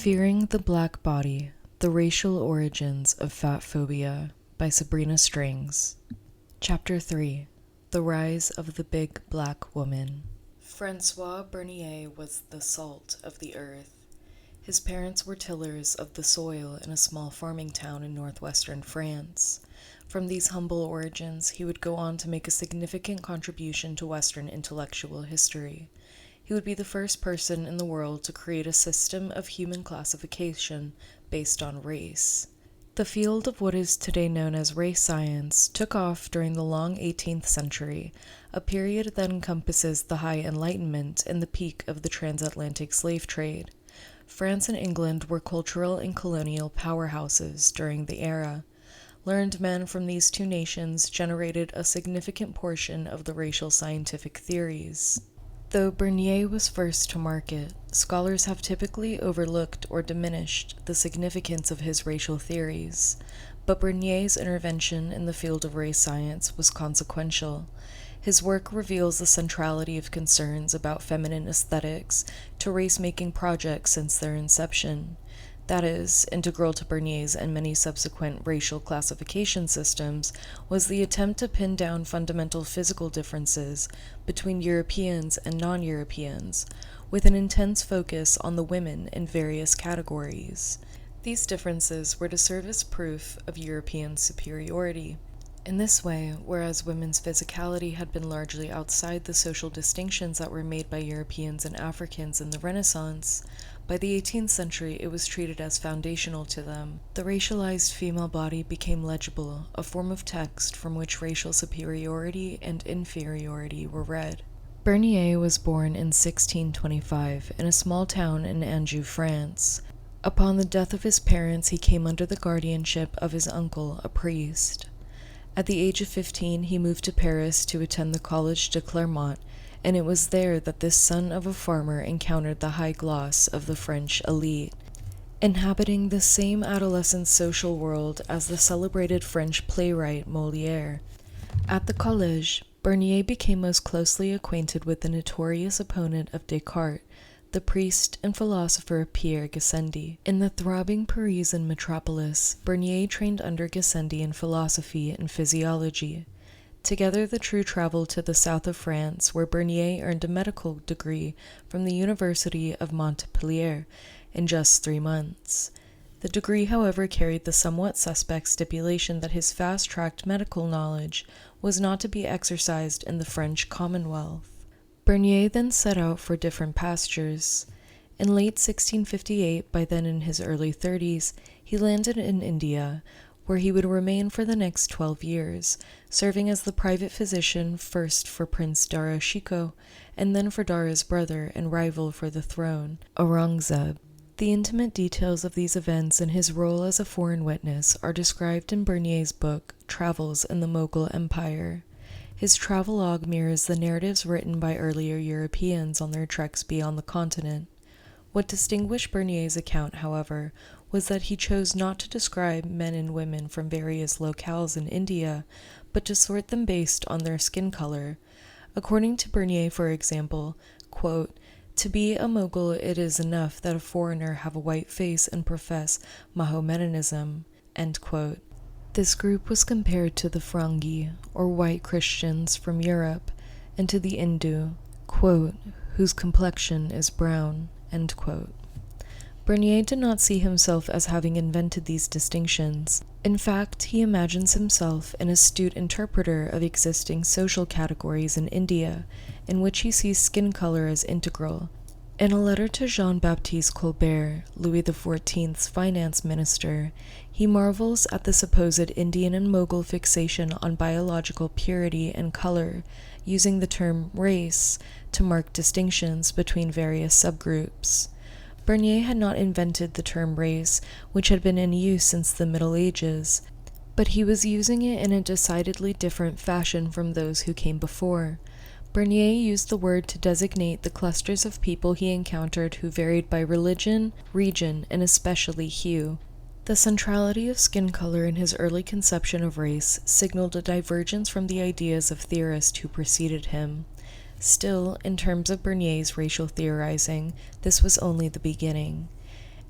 Fearing the Black Body, The Racial Origins of Fat Phobia by Sabrina Strings. Chapter 3. The Rise of the Big Black Woman. Francois Bernier was the salt of the earth. His parents were tillers of the soil in a small farming town in northwestern France. From these humble origins, he would go on to make a significant contribution to Western intellectual history. He would be the first person in the world to create a system of human classification based on race. The field of what is today known as race science took off during the long 18th century, a period that encompasses the High Enlightenment and the peak of the transatlantic slave trade. France and England were cultural and colonial powerhouses during the era. Learned men from these two nations generated a significant portion of the racial scientific theories. Though Bernier was first to market, scholars have typically overlooked or diminished the significance of his racial theories, but Bernier's intervention in the field of race science was consequential. His work reveals the centrality of concerns about feminine aesthetics to race-making projects since their inception. That is, integral to Bernier's and many subsequent racial classification systems was the attempt to pin down fundamental physical differences between Europeans and non-Europeans, with an intense focus on the women in various categories. These differences were to serve as proof of European superiority. In this way, whereas women's physicality had been largely outside the social distinctions that were made by Europeans and Africans in the Renaissance, by the 18th century it was treated as foundational to them. The racialized female body became legible, a form of text from which racial superiority and inferiority were read. Bernier was born in 1625 in a small town in Anjou, France. Upon the death of his parents, he came under the guardianship of his uncle, a priest. At the age of 15, he moved to Paris to attend the Collège de Clermont, and it was there that this son of a farmer encountered the high gloss of the French elite. Inhabiting the same adolescent social world as the celebrated French playwright Molière. At the collège, Bernier became most closely acquainted with the notorious opponent of Descartes, the priest and philosopher Pierre Gassendi. In the throbbing Parisian metropolis, Bernier trained under Gassendi in philosophy and physiology. Together the two traveled to the south of France, where Bernier earned a medical degree from the University of Montpellier in just 3 months. The degree, however, carried the somewhat suspect stipulation that his fast-tracked medical knowledge was not to be exercised in the French Commonwealth. Bernier then set out for different pastures. In late 1658, by then in his early 30s, he landed in India, where he would remain for the next 12 years, serving as the private physician first for Prince Dara Shikoh, and then for Dara's brother and rival for the throne, Aurangzeb. The intimate details of these events and his role as a foreign witness are described in Bernier's book, Travels in the Mughal Empire. His travelogue mirrors the narratives written by earlier Europeans on their treks beyond the continent. What distinguished Bernier's account, however, was that he chose not to describe men and women from various locales in India, but to sort them based on their skin color. According to Bernier, for example, quote, "To be a Mughal it is enough that a foreigner have a white face and profess Mohammedanism." End quote. This group was compared to the Frangi, or white Christians from Europe, and to the Hindu, quote, "whose complexion is brown." End quote. Bernier did not see himself as having invented these distinctions. In fact, he imagines himself an astute interpreter of existing social categories in India, in which he sees skin color as integral. In a letter to Jean-Baptiste Colbert, Louis XIV's finance minister, he marvels at the supposed Indian and Mughal fixation on biological purity and color, using the term race to mark distinctions between various subgroups. Bernier had not invented the term race, which had been in use since the Middle Ages, but he was using it in a decidedly different fashion from those who came before. Bernier used the word to designate the clusters of people he encountered who varied by religion, region, and especially hue. The centrality of skin color in his early conception of race signaled a divergence from the ideas of theorists who preceded him. Still, in terms of Bernier's racial theorizing, this was only the beginning.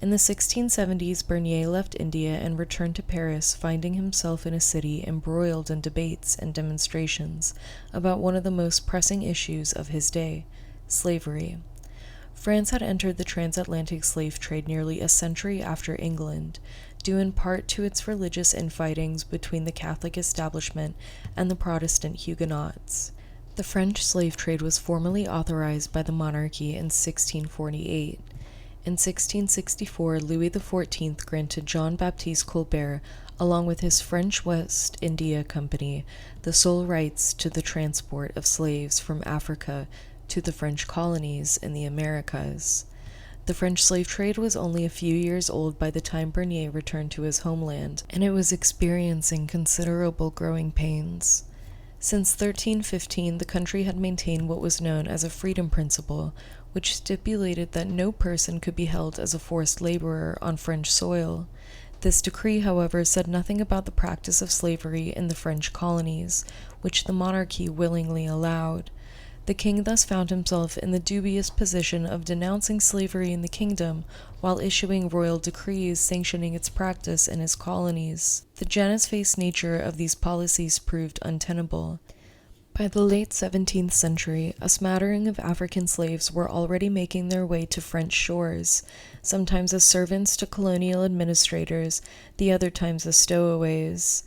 In the 1670s, Bernier left India and returned to Paris, finding himself in a city embroiled in debates and demonstrations about one of the most pressing issues of his day, slavery. France had entered the transatlantic slave trade nearly a century after England, due in part to its religious infightings between the Catholic establishment and the Protestant Huguenots. The French slave trade was formally authorized by the monarchy in 1648. In 1664, Louis XIV granted Jean-Baptiste Colbert, along with his French West India Company, the sole rights to the transport of slaves from Africa to the French colonies in the Americas. The French slave trade was only a few years old by the time Bernier returned to his homeland, and it was experiencing considerable growing pains. Since 1315, the country had maintained what was known as a freedom principle, which stipulated that no person could be held as a forced laborer on French soil. This decree, however, said nothing about the practice of slavery in the French colonies, which the monarchy willingly allowed. The king thus found himself in the dubious position of denouncing slavery in the kingdom while issuing royal decrees sanctioning its practice in his colonies. The Janus-faced nature of these policies proved untenable. By the late 17th century, a smattering of African slaves were already making their way to French shores, sometimes as servants to colonial administrators, the other times as stowaways.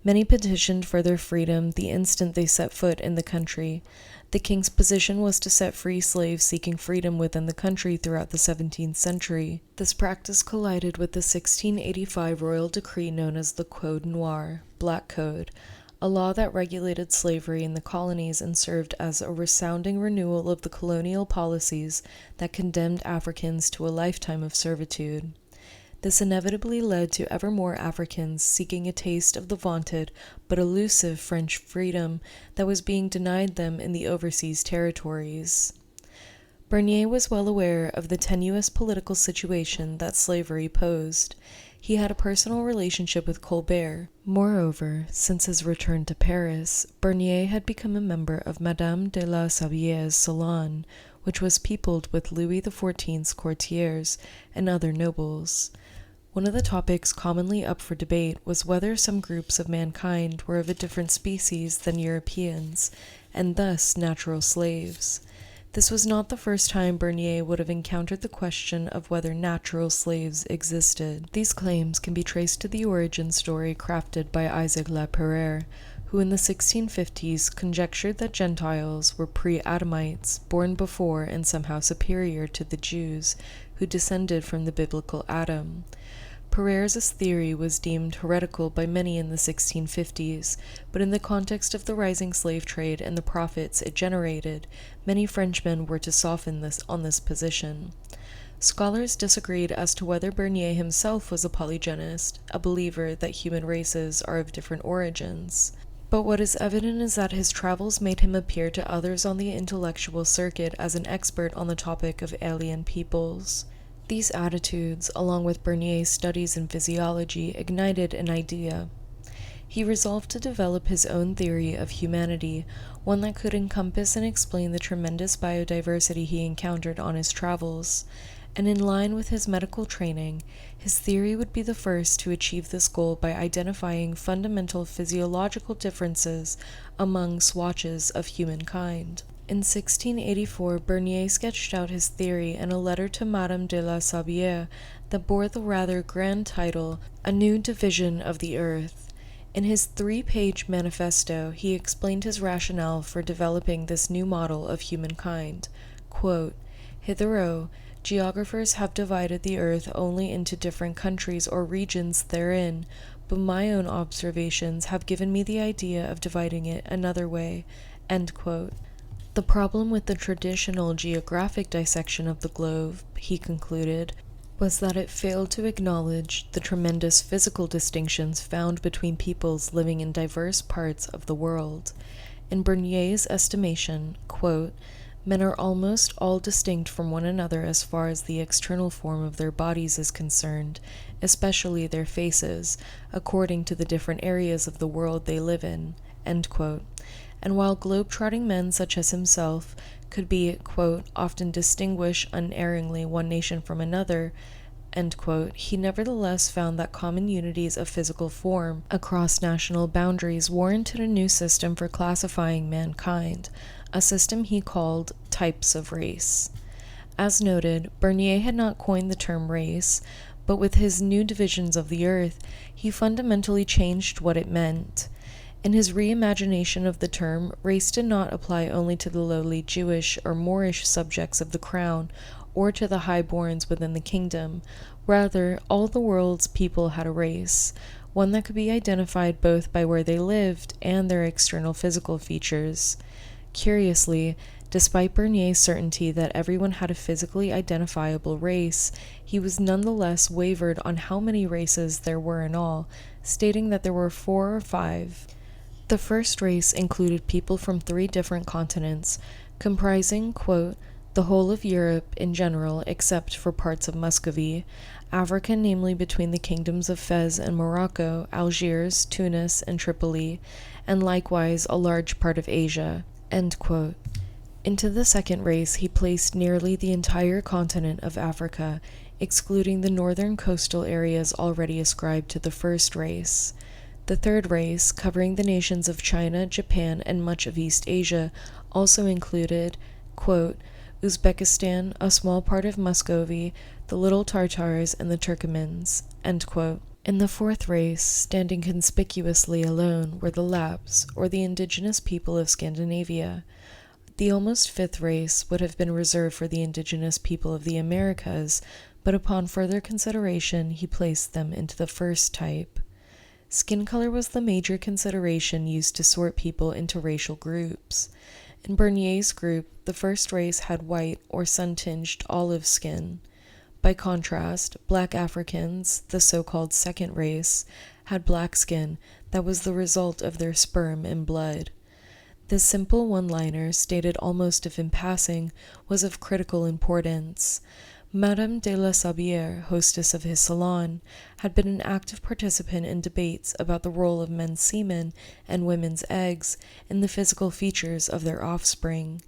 Many petitioned for their freedom the instant they set foot in the country. The king's position was to set free slaves seeking freedom within the country throughout the 17th century. This practice collided with the 1685 royal decree known as the Code Noir, Black Code, a law that regulated slavery in the colonies and served as a resounding renewal of the colonial policies that condemned Africans to a lifetime of servitude. This inevitably led to ever more Africans seeking a taste of the vaunted but elusive French freedom that was being denied them in the overseas territories. Bernier was well aware of the tenuous political situation that slavery posed. He had a personal relationship with Colbert. Moreover, since his return to Paris, Bernier had become a member of Madame de la Sabiere's salon, which was peopled with Louis XIV's courtiers and other nobles. One of the topics commonly up for debate was whether some groups of mankind were of a different species than Europeans, and thus natural slaves. This was not the first time Bernier would have encountered the question of whether natural slaves existed. These claims can be traced to the origin story crafted by Isaac Le Pereire, who in the 1650s conjectured that Gentiles were pre-Adamites, born before and somehow superior to the Jews, who descended from the biblical Adam. Pereire's theory was deemed heretical by many in the 1650s, but in the context of the rising slave trade and the profits it generated, many Frenchmen were to soften on this position. Scholars disagreed as to whether Bernier himself was a polygenist, a believer that human races are of different origins. But what is evident is that his travels made him appear to others on the intellectual circuit as an expert on the topic of alien peoples. These attitudes, along with Bernier's studies in physiology, ignited an idea. He resolved to develop his own theory of humanity, one that could encompass and explain the tremendous biodiversity he encountered on his travels. And in line with his medical training, his theory would be the first to achieve this goal by identifying fundamental physiological differences among swatches of humankind. In 1684, Bernier sketched out his theory in a letter to Madame de la Sabiere that bore the rather grand title, A New Division of the Earth. In his 3-page manifesto, he explained his rationale for developing this new model of humankind. Quote, "Hitherto, geographers have divided the earth only into different countries or regions therein, but my own observations have given me the idea of dividing it another way." End quote. The problem with the traditional geographic dissection of the globe, he concluded, was that it failed to acknowledge the tremendous physical distinctions found between peoples living in diverse parts of the world. In Bernier's estimation, quote, "Men are almost all distinct from one another as far as the external form of their bodies is concerned, especially their faces, according to the different areas of the world they live in." End quote. And while globe-trotting men such as himself could be, quote, "often distinguish unerringly one nation from another," end quote, he nevertheless found that common unities of physical form across national boundaries warranted a new system for classifying mankind, a system he called types of race. As noted, Bernier had not coined the term race, but with his new divisions of the earth, he fundamentally changed what it meant. In his reimagination of the term, race did not apply only to the lowly Jewish or Moorish subjects of the crown, or to the highborns within the kingdom. Rather, all the world's people had a race, one that could be identified both by where they lived and their external physical features. Curiously, despite Bernier's certainty that everyone had a physically identifiable race, he was nonetheless wavered on how many races there were in all, stating that there were 4 or 5. The first race included people from 3 different continents, comprising, quote, the whole of Europe in general except for parts of Muscovy, Africa namely between the kingdoms of Fez and Morocco, Algiers, Tunis, and Tripoli, and likewise a large part of Asia, end quote. Into the second race he placed nearly the entire continent of Africa, excluding the northern coastal areas already ascribed to the first race. The third race, covering the nations of China, Japan, and much of East Asia, also included, quote, Uzbekistan, a small part of Muscovy, the Little Tartars, and the Turkomans, end quote. In the fourth race, standing conspicuously alone, were the Lapps, or the indigenous people of Scandinavia. The almost fifth race would have been reserved for the indigenous people of the Americas, but upon further consideration he placed them into the first type. Skin color was the major consideration used to sort people into racial groups. In Bernier's group, the first race had white or sun-tinged olive skin. By contrast, black Africans, the so-called second race, had black skin that was the result of their sperm and blood. This simple one-liner, stated almost if in passing, was of critical importance. Madame de la Sabière, hostess of his salon, had been an active participant in debates about the role of men's semen and women's eggs in the physical features of their offspring.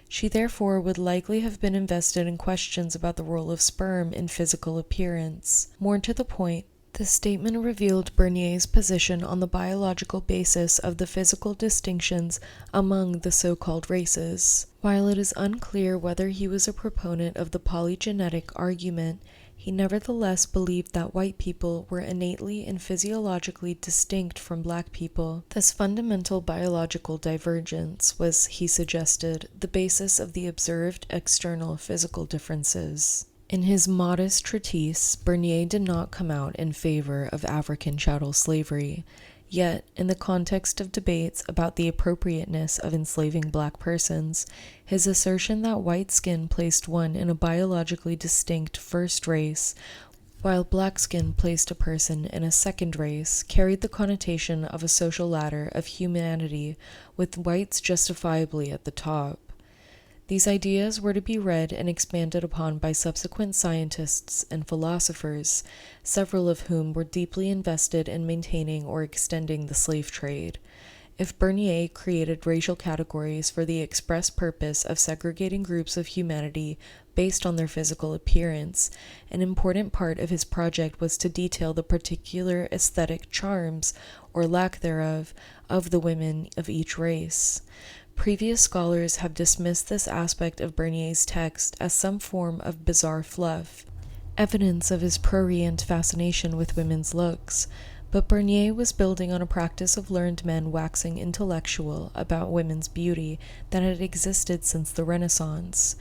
She therefore would likely have been invested in questions about the role of sperm in physical appearance. More to the point, the statement revealed Bernier's position on the biological basis of the physical distinctions among the so-called races. While it is unclear whether he was a proponent of the polygenetic argument, he nevertheless believed that white people were innately and physiologically distinct from black people. This fundamental biological divergence was, he suggested, the basis of the observed external physical differences. In his modest treatise, Bernier did not come out in favor of African chattel slavery, yet, in the context of debates about the appropriateness of enslaving black persons, his assertion that white skin placed one in a biologically distinct first race, while black skin placed a person in a second race, carried the connotation of a social ladder of humanity, with whites justifiably at the top. These ideas were to be read and expanded upon by subsequent scientists and philosophers, several of whom were deeply invested in maintaining or extending the slave trade. If Bernier created racial categories for the express purpose of segregating groups of humanity based on their physical appearance, an important part of his project was to detail the particular aesthetic charms, or lack thereof, of the women of each race. Previous scholars have dismissed this aspect of Bernier's text as some form of bizarre fluff, evidence of his prurient fascination with women's looks, but Bernier was building on a practice of learned men waxing intellectual about women's beauty that had existed since the Renaissance.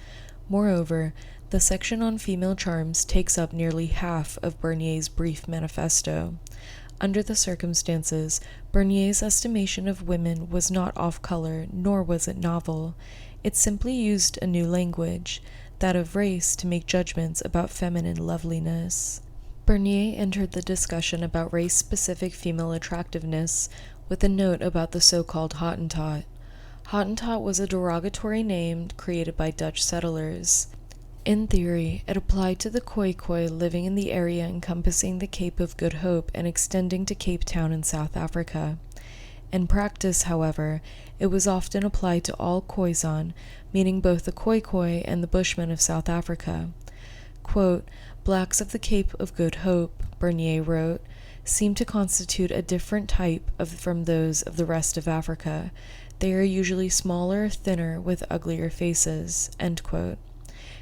Moreover, the section on female charms takes up nearly half of Bernier's brief manifesto. Under the circumstances, Bernier's estimation of women was not off-color, nor was it novel. It simply used a new language, that of race, to make judgments about feminine loveliness. Bernier entered the discussion about race-specific female attractiveness with a note about the so-called Hottentot. Hottentot was a derogatory name created by Dutch settlers. In theory, it applied to the Khoikhoi living in the area encompassing the Cape of Good Hope and extending to Cape Town in South Africa. In practice, however, it was often applied to all Khoisan, meaning both the Khoikhoi and the Bushmen of South Africa. Quote, Blacks of the Cape of Good Hope, Bernier wrote, seem to constitute a different type from those of the rest of Africa. They are usually smaller, thinner, with uglier faces." End quote.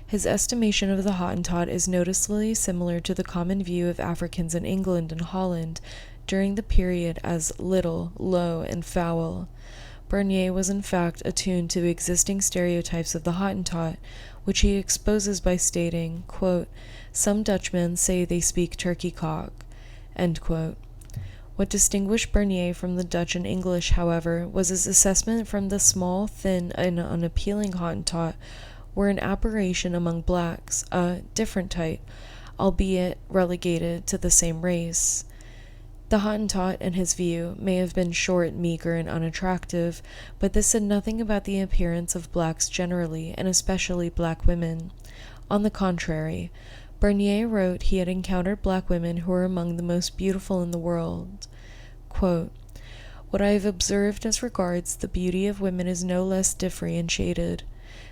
His estimation of the Hottentot is noticeably similar to the common view of Africans in England and Holland during the period as little, low, and foul. Bernier was in fact attuned to existing stereotypes of the Hottentot, which he exposes by stating, quote, "Some Dutchmen say they speak turkey cock." End quote. What distinguished Bernier from the Dutch and English, however, was his assessment from the small, thin, and unappealing Hottentot were an aberration among blacks, a different type, albeit relegated to the same race. The Hottentot, in his view, may have been short, meager, and unattractive, but this said nothing about the appearance of blacks generally, and especially black women. On the contrary, Bernier wrote he had encountered black women who were among the most beautiful in the world. Quote, "What I have observed as regards the beauty of women is no less differentiated.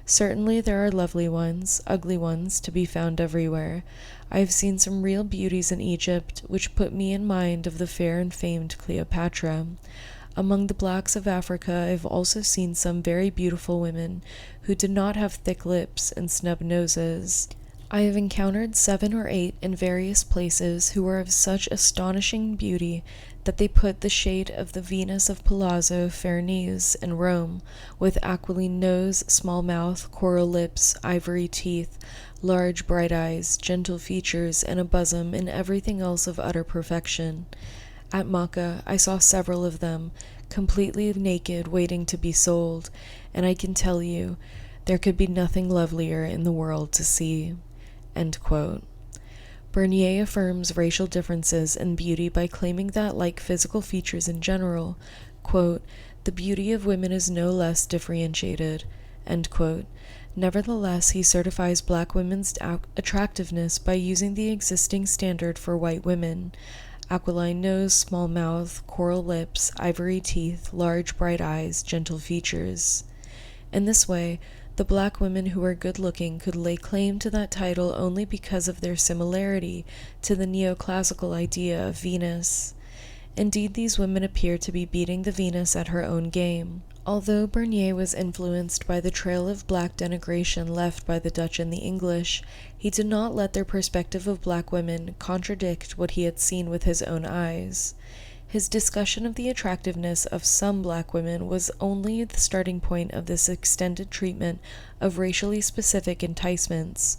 Certainly there are lovely ones, ugly ones, to be found everywhere. I have seen some real beauties in Egypt, which put me in mind of the fair and famed Cleopatra. Among the blacks of Africa I have also seen some very beautiful women, who did not have thick lips and snub noses. I have encountered 7 or 8 in various places who were of such astonishing beauty that they put the shade of the Venus of Palazzo Farnese in Rome, with aquiline nose, small mouth, coral lips, ivory teeth, large bright eyes, gentle features, and a bosom, and everything else of utter perfection. At Makkah I saw several of them, completely naked, waiting to be sold, and I can tell you, there could be nothing lovelier in the world to see." End quote. Bernier affirms racial differences in beauty by claiming that, like physical features in general, quote, "the beauty of women is no less differentiated." End quote. Nevertheless, he certifies black women's attractiveness by using the existing standard for white women: aquiline nose, small mouth, coral lips, ivory teeth, large bright eyes, gentle features. In this way, the black women who are good-looking could lay claim to that title only because of their similarity to the neoclassical idea of Venus. Indeed, these women appear to be beating the Venus at her own game. Although Bernier was influenced by the trail of black denigration left by the Dutch and the English, he did not let their perspective of black women contradict what he had seen with his own eyes. His discussion of the attractiveness of some black women was only the starting point of this extended treatment of racially specific enticements.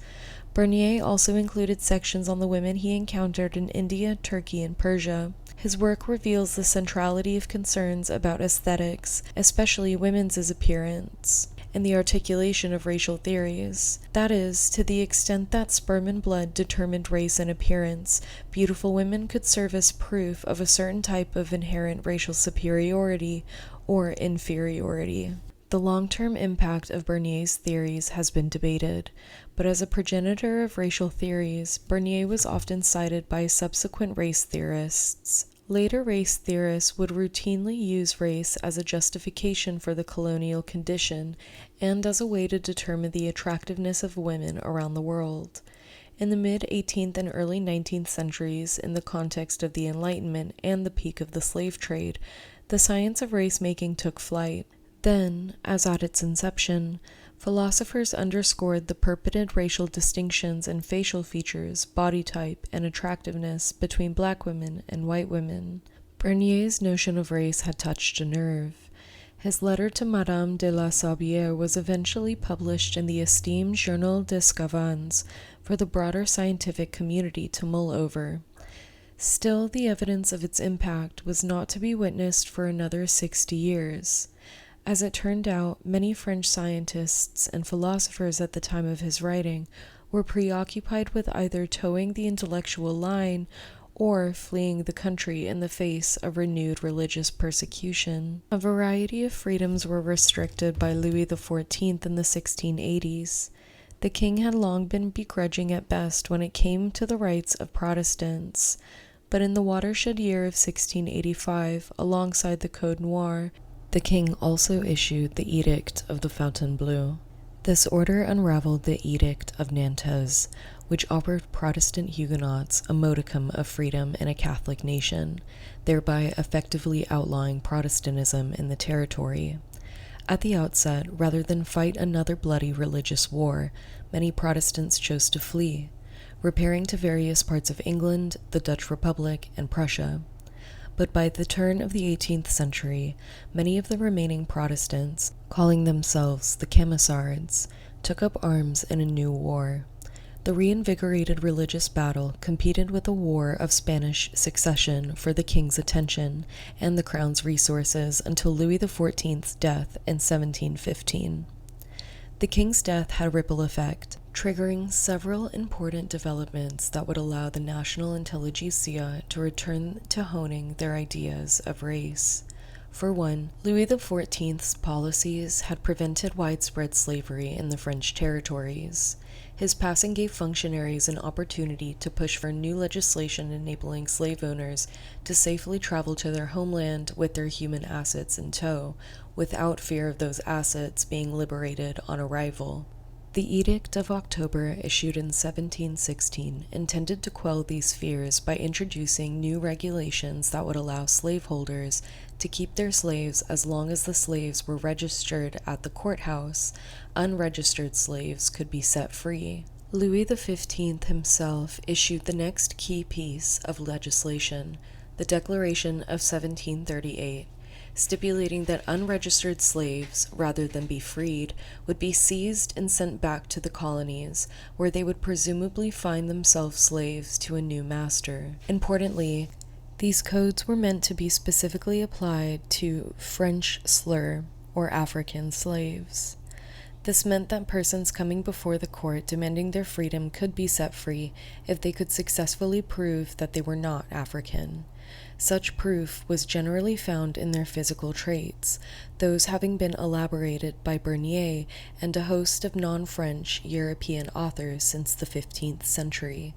Bernier also included sections on the women he encountered in India, Turkey, and Persia. His work reveals the centrality of concerns about aesthetics, especially women's appearance, in the articulation of racial theories. That is, to the extent that sperm and blood determined race and appearance, beautiful women could serve as proof of a certain type of inherent racial superiority or inferiority. The long-term impact of Bernier's theories has been debated, but as a progenitor of racial theories, Bernier was often cited by subsequent race theorists. Later race theorists would routinely use race as a justification for the colonial condition and as a way to determine the attractiveness of women around the world. In the mid-18th and early 19th centuries, in the context of the Enlightenment and the peak of the slave trade, the science of race-making took flight. Then, as at its inception, philosophers underscored the purported racial distinctions in facial features, body type, and attractiveness between black women and white women. Bernier's notion of race had touched a nerve. His letter to Madame de la Sablière was eventually published in the esteemed Journal des Savants for the broader scientific community to mull over. Still, the evidence of its impact was not to be witnessed for another 60 years. As it turned out, many French scientists and philosophers at the time of his writing were preoccupied with either towing the intellectual line or fleeing the country in the face of renewed religious persecution. A variety of freedoms were restricted by Louis XIV in the 1680s. The king had long been begrudging at best when it came to the rights of Protestants, but in the watershed year of 1685, alongside the Code Noir, the king also issued the Edict of the Fontainebleau. This order unraveled the Edict of Nantes, which offered Protestant Huguenots a modicum of freedom in a Catholic nation, thereby effectively outlawing Protestantism in the territory. At the outset, rather than fight another bloody religious war, many Protestants chose to flee, repairing to various parts of England, the Dutch Republic, and Prussia. But by the turn of the 18th century, many of the remaining Protestants, calling themselves the Camisards, took up arms in a new war. The reinvigorated religious battle competed with a war of Spanish succession for the king's attention and the crown's resources until Louis XIV's death in 1715. The king's death had a ripple effect, triggering several important developments that would allow the national intelligentsia to return to honing their ideas of race. For one, Louis XIV's policies had prevented widespread slavery in the French territories. His passing gave functionaries an opportunity to push for new legislation enabling slave owners to safely travel to their homeland with their human assets in tow, without fear of those assets being liberated on arrival. The Edict of October, issued in 1716, intended to quell these fears by introducing new regulations that would allow slaveholders to keep their slaves as long as the slaves were registered at the courthouse. Unregistered slaves could be set free. Louis XV himself issued the next key piece of legislation, the Declaration of 1738, stipulating that unregistered slaves, rather than be freed, would be seized and sent back to the colonies, where they would presumably find themselves slaves to a new master. Importantly, these codes were meant to be specifically applied to French slur, or African slaves. This meant that persons coming before the court demanding their freedom could be set free if they could successfully prove that they were not African. Such proof was generally found in their physical traits, those having been elaborated by Bernier and a host of non-French European authors since the 15th century.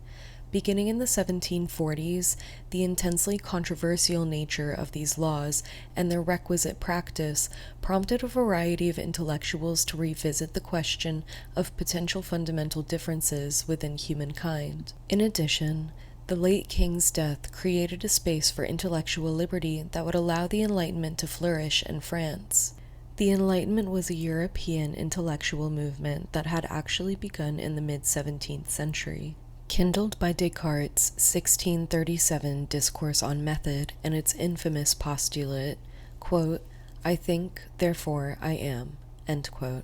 Beginning in the 1740s, the intensely controversial nature of these laws and their requisite practice prompted a variety of intellectuals to revisit the question of potential fundamental differences within humankind. In addition, the late king's death created a space for intellectual liberty that would allow the Enlightenment to flourish in France. The Enlightenment was a European intellectual movement that had actually begun in the mid-17th century. Kindled by Descartes' 1637 Discourse on Method and its infamous postulate, quote, "I think, therefore I am," end quote.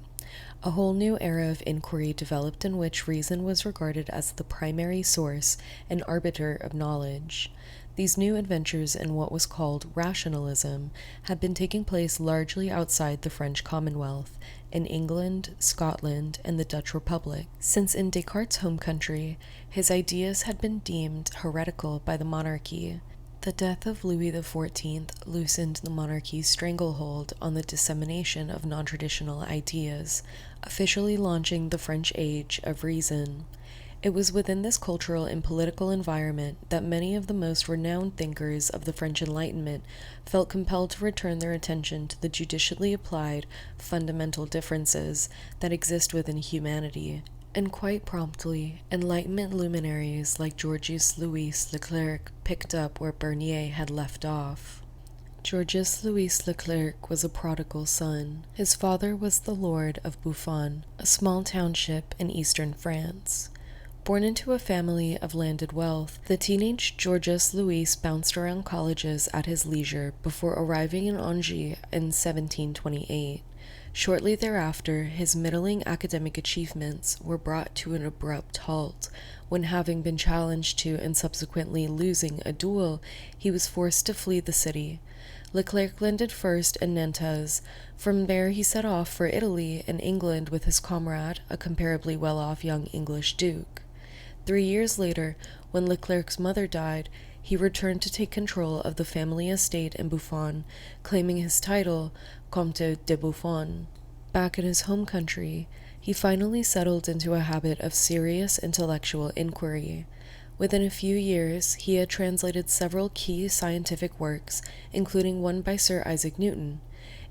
A whole new era of inquiry developed in which reason was regarded as the primary source and arbiter of knowledge. These new adventures in what was called rationalism had been taking place largely outside the French Commonwealth, in England, Scotland, and the Dutch Republic, since in Descartes' home country, his ideas had been deemed heretical by the monarchy. The death of Louis XIV loosened the monarchy's stranglehold on the dissemination of non-traditional ideas, officially launching the French Age of Reason. It was within this cultural and political environment that many of the most renowned thinkers of the French Enlightenment felt compelled to return their attention to the judicially applied fundamental differences that exist within humanity. And quite promptly, Enlightenment luminaries like Georges Louis Leclerc picked up where Bernier had left off. Georges Louis Leclerc was a prodigal son. His father was the Lord of Buffon, a small township in eastern France. Born into a family of landed wealth, the teenage Georges Louis bounced around colleges at his leisure before arriving in Angers in 1728. Shortly thereafter, his middling academic achievements were brought to an abrupt halt when, having been challenged to and subsequently losing a duel, he was forced to flee the city. Leclerc landed first in Nantes. From there he set off for Italy and England with his comrade, a comparably well-off young English duke. 3 years later, when Leclerc's mother died, he returned to take control of the family estate in Buffon, claiming his title, Comte de Buffon. Back in his home country, he finally settled into a habit of serious intellectual inquiry. Within a few years, he had translated several key scientific works, including one by Sir Isaac Newton.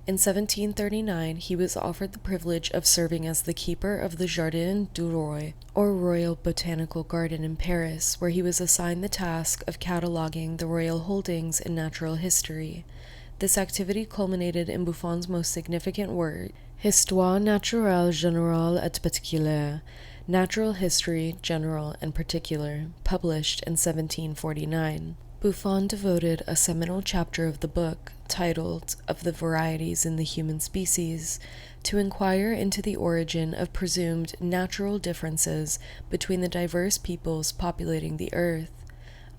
In 1739, he was offered the privilege of serving as the keeper of the Jardin du Roi, or Royal Botanical Garden in Paris, where he was assigned the task of cataloging the royal holdings in natural history. This activity culminated in Buffon's most significant work, Histoire naturelle générale et particulière, Natural History, General and Particular, published in 1749. Buffon devoted a seminal chapter of the book, titled Of the Varieties in the Human Species, to inquire into the origin of presumed natural differences between the diverse peoples populating the earth.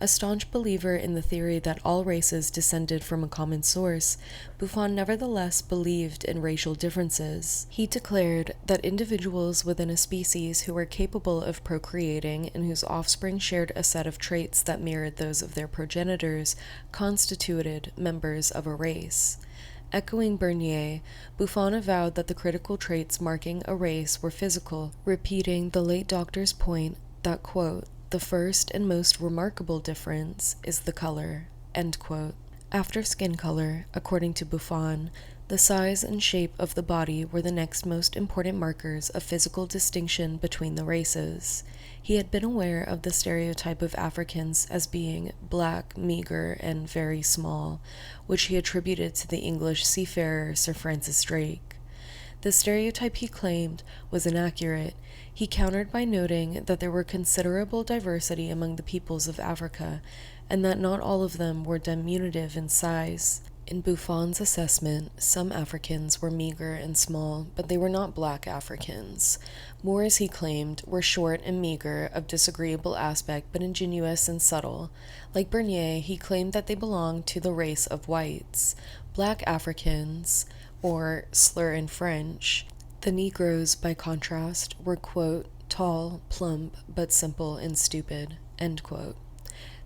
A staunch believer in the theory that all races descended from a common source, Buffon nevertheless believed in racial differences. He declared that individuals within a species who were capable of procreating and whose offspring shared a set of traits that mirrored those of their progenitors constituted members of a race. Echoing Bernier, Buffon avowed that the critical traits marking a race were physical, repeating the late doctor's point that, quote, "The first and most remarkable difference is the color," end quote. After skin color, according to Buffon, the size and shape of the body were the next most important markers of physical distinction between the races. He had been aware of the stereotype of Africans as being black, meager, and very small, which he attributed to the English seafarer Sir Francis Drake. The stereotype, he claimed, was inaccurate. He countered by noting that there were considerable diversity among the peoples of Africa, and that not all of them were diminutive in size. In Buffon's assessment, some Africans were meager and small, but they were not black Africans. Moors, he claimed, were short and meager, of disagreeable aspect, but ingenious and subtle. Like Bernier, he claimed that they belonged to the race of whites. Black Africans, or slur in French, the Negroes, by contrast, were, quote, tall, plump, but simple and stupid, end quote.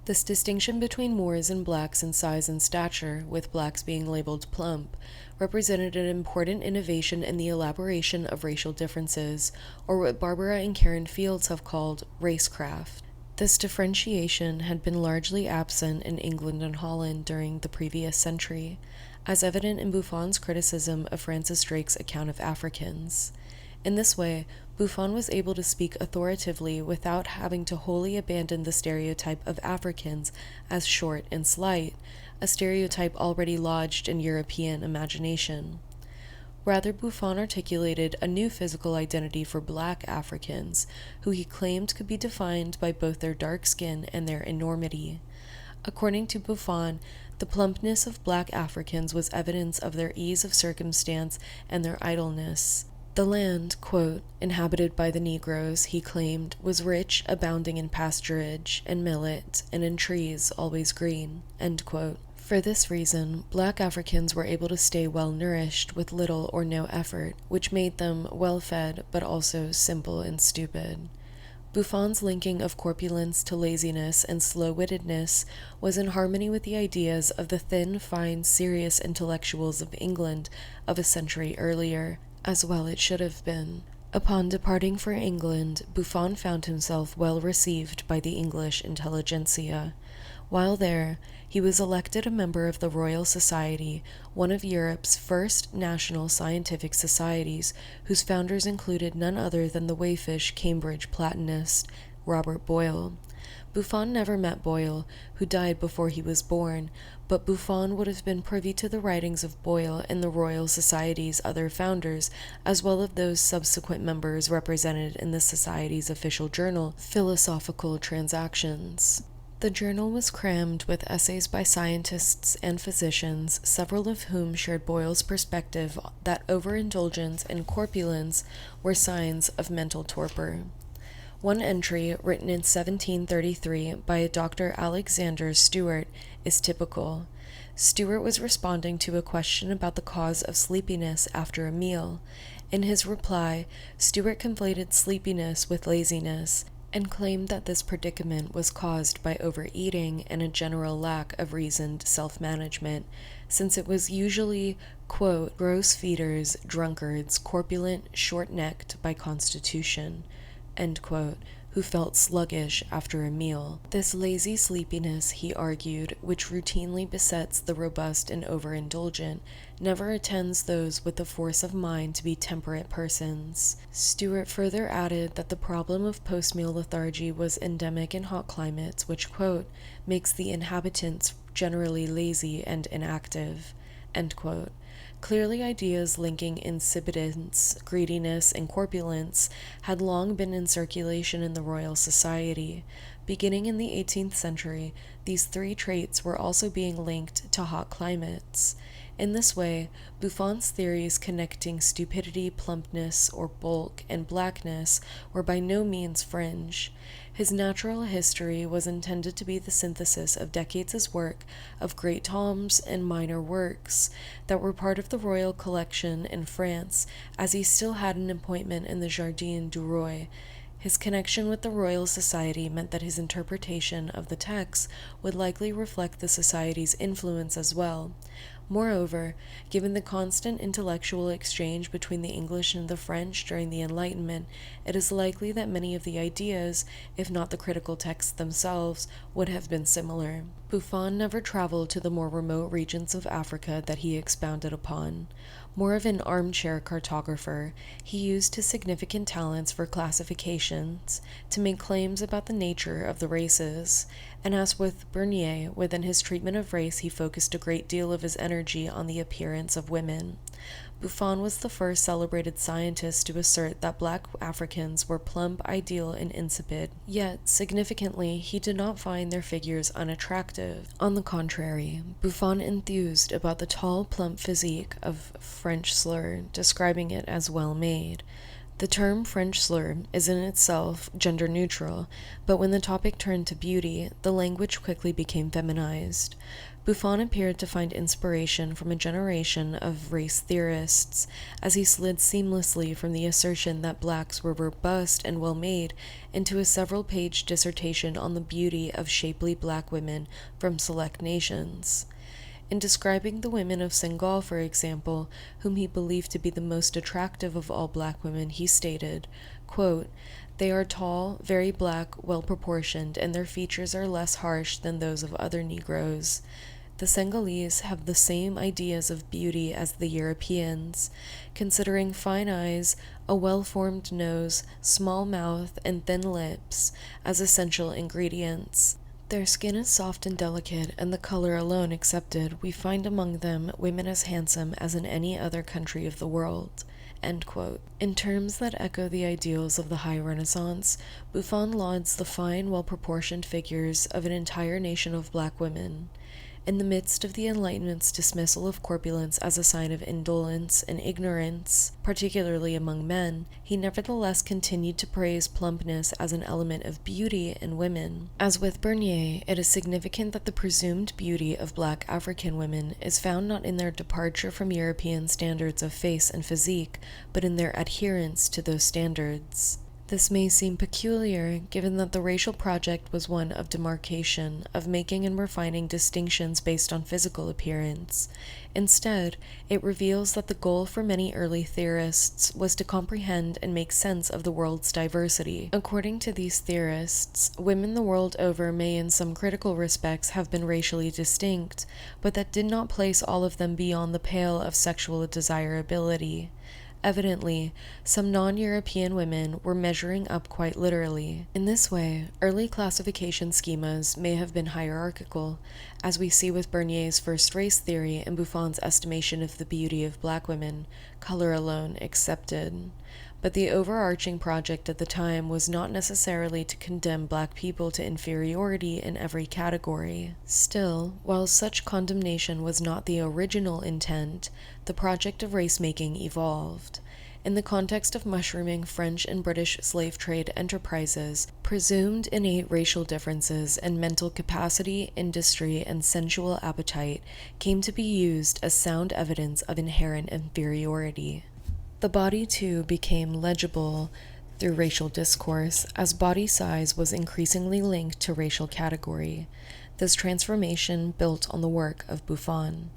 This distinction between Moors and blacks in size and stature, with blacks being labeled plump, represented an important innovation in the elaboration of racial differences, or what Barbara and Karen Fields have called racecraft. This differentiation had been largely absent in England and Holland during the previous century, as evident in Buffon's criticism of Francis Drake's account of Africans. In this way, Buffon was able to speak authoritatively without having to wholly abandon the stereotype of Africans as short and slight, a stereotype already lodged in European imagination. Rather, Buffon articulated a new physical identity for black Africans, who he claimed could be defined by both their dark skin and their enormity. According to Buffon, the plumpness of black Africans was evidence of their ease of circumstance and their idleness. The land, quote, inhabited by the Negroes, he claimed, was rich, abounding in pasturage and millet, and in trees always green, end quote. For this reason, black Africans were able to stay well nourished with little or no effort, which made them well fed but also simple and stupid. Buffon's linking of corpulence to laziness and slow-wittedness was in harmony with the ideas of the thin, fine, serious intellectuals of England of a century earlier, as well it should have been. Upon departing for England, Buffon found himself well received by the English intelligentsia. While there, he was elected a member of the Royal Society, one of Europe's first national scientific societies, whose founders included none other than the wayfish Cambridge Platonist, Robert Boyle. Buffon never met Boyle, who died before he was born, but Buffon would have been privy to the writings of Boyle and the Royal Society's other founders, as well as those subsequent members represented in the Society's official journal, Philosophical Transactions. The journal was crammed with essays by scientists and physicians, several of whom shared Boyle's perspective that overindulgence and corpulence were signs of mental torpor. One entry, written in 1733 by a Dr. Alexander Stewart, is typical. Stewart was responding to a question about the cause of sleepiness after a meal. In his reply, Stewart conflated sleepiness with laziness, and claimed that this predicament was caused by overeating and a general lack of reasoned self-management, since it was usually, quote, gross feeders, drunkards, corpulent, short-necked by constitution, end quote, who felt sluggish after a meal. This lazy sleepiness, he argued, which routinely besets the robust and overindulgent, never attends those with the force of mind to be temperate persons. Stewart further added that the problem of post-meal lethargy was endemic in hot climates, which, quote, makes the inhabitants generally lazy and inactive, end quote. Clearly, ideas linking insipidance, greediness, and corpulence had long been in circulation in the Royal Society. Beginning in the 18th century, these three traits were also being linked to hot climates. In this way, Buffon's theories connecting stupidity, plumpness, or bulk, and blackness were by no means fringe. His natural history was intended to be the synthesis of decades' work of great tomes and minor works that were part of the royal collection in France, as he still had an appointment in the Jardin du Roi. His connection with the Royal Society meant that his interpretation of the texts would likely reflect the Society's influence as well. Moreover, given the constant intellectual exchange between the English and the French during the Enlightenment, it is likely that many of the ideas, if not the critical texts themselves, would have been similar. Buffon never traveled to the more remote regions of Africa that he expounded upon. More of an armchair cartographer, he used his significant talents for classifications to make claims about the nature of the races, and as with Bernier, within his treatment of race he focused a great deal of his energy on the appearance of women. Buffon was the first celebrated scientist to assert that black Africans were plump, ideal, and insipid. Yet, significantly, he did not find their figures unattractive. On the contrary, Buffon enthused about the tall, plump physique of French slur, describing it as well-made. The term French slur is in itself gender-neutral, but when the topic turned to beauty, the language quickly became feminized. Buffon appeared to find inspiration from a generation of race theorists, as he slid seamlessly from the assertion that blacks were robust and well-made into a several-page dissertation on the beauty of shapely black women from select nations. In describing the women of Senegal, for example, whom he believed to be the most attractive of all black women, he stated, quote, "They are tall, very black, well-proportioned, and their features are less harsh than those of other Negroes. The Senegalese have the same ideas of beauty as the Europeans, considering fine eyes, a well-formed nose, small mouth, and thin lips as essential ingredients. Their skin is soft and delicate, and the color alone excepted, we find among them women as handsome as in any other country of the world." End quote. In terms that echo the ideals of the High Renaissance, Buffon lauds the fine, well-proportioned figures of an entire nation of black women. In the midst of the Enlightenment's dismissal of corpulence as a sign of indolence and ignorance, particularly among men, he nevertheless continued to praise plumpness as an element of beauty in women. As with Bernier, it is significant that the presumed beauty of black African women is found not in their departure from European standards of face and physique, but in their adherence to those standards. This may seem peculiar, given that the racial project was one of demarcation, of making and refining distinctions based on physical appearance. Instead, it reveals that the goal for many early theorists was to comprehend and make sense of the world's diversity. According to these theorists, women the world over may in some critical respects have been racially distinct, but that did not place all of them beyond the pale of sexual desirability. Evidently, some non-European women were measuring up quite literally. In this way, early classification schemas may have been hierarchical, as we see with Bernier's first race theory and Buffon's estimation of the beauty of black women, color alone excepted. But the overarching project at the time was not necessarily to condemn black people to inferiority in every category. Still, while such condemnation was not the original intent, the project of race-making evolved. In the context of mushrooming French and British slave trade enterprises, presumed innate racial differences and mental capacity, industry, and sensual appetite came to be used as sound evidence of inherent inferiority. The body, too, became legible through racial discourse, as body size was increasingly linked to racial category. This transformation built on the work of Buffon.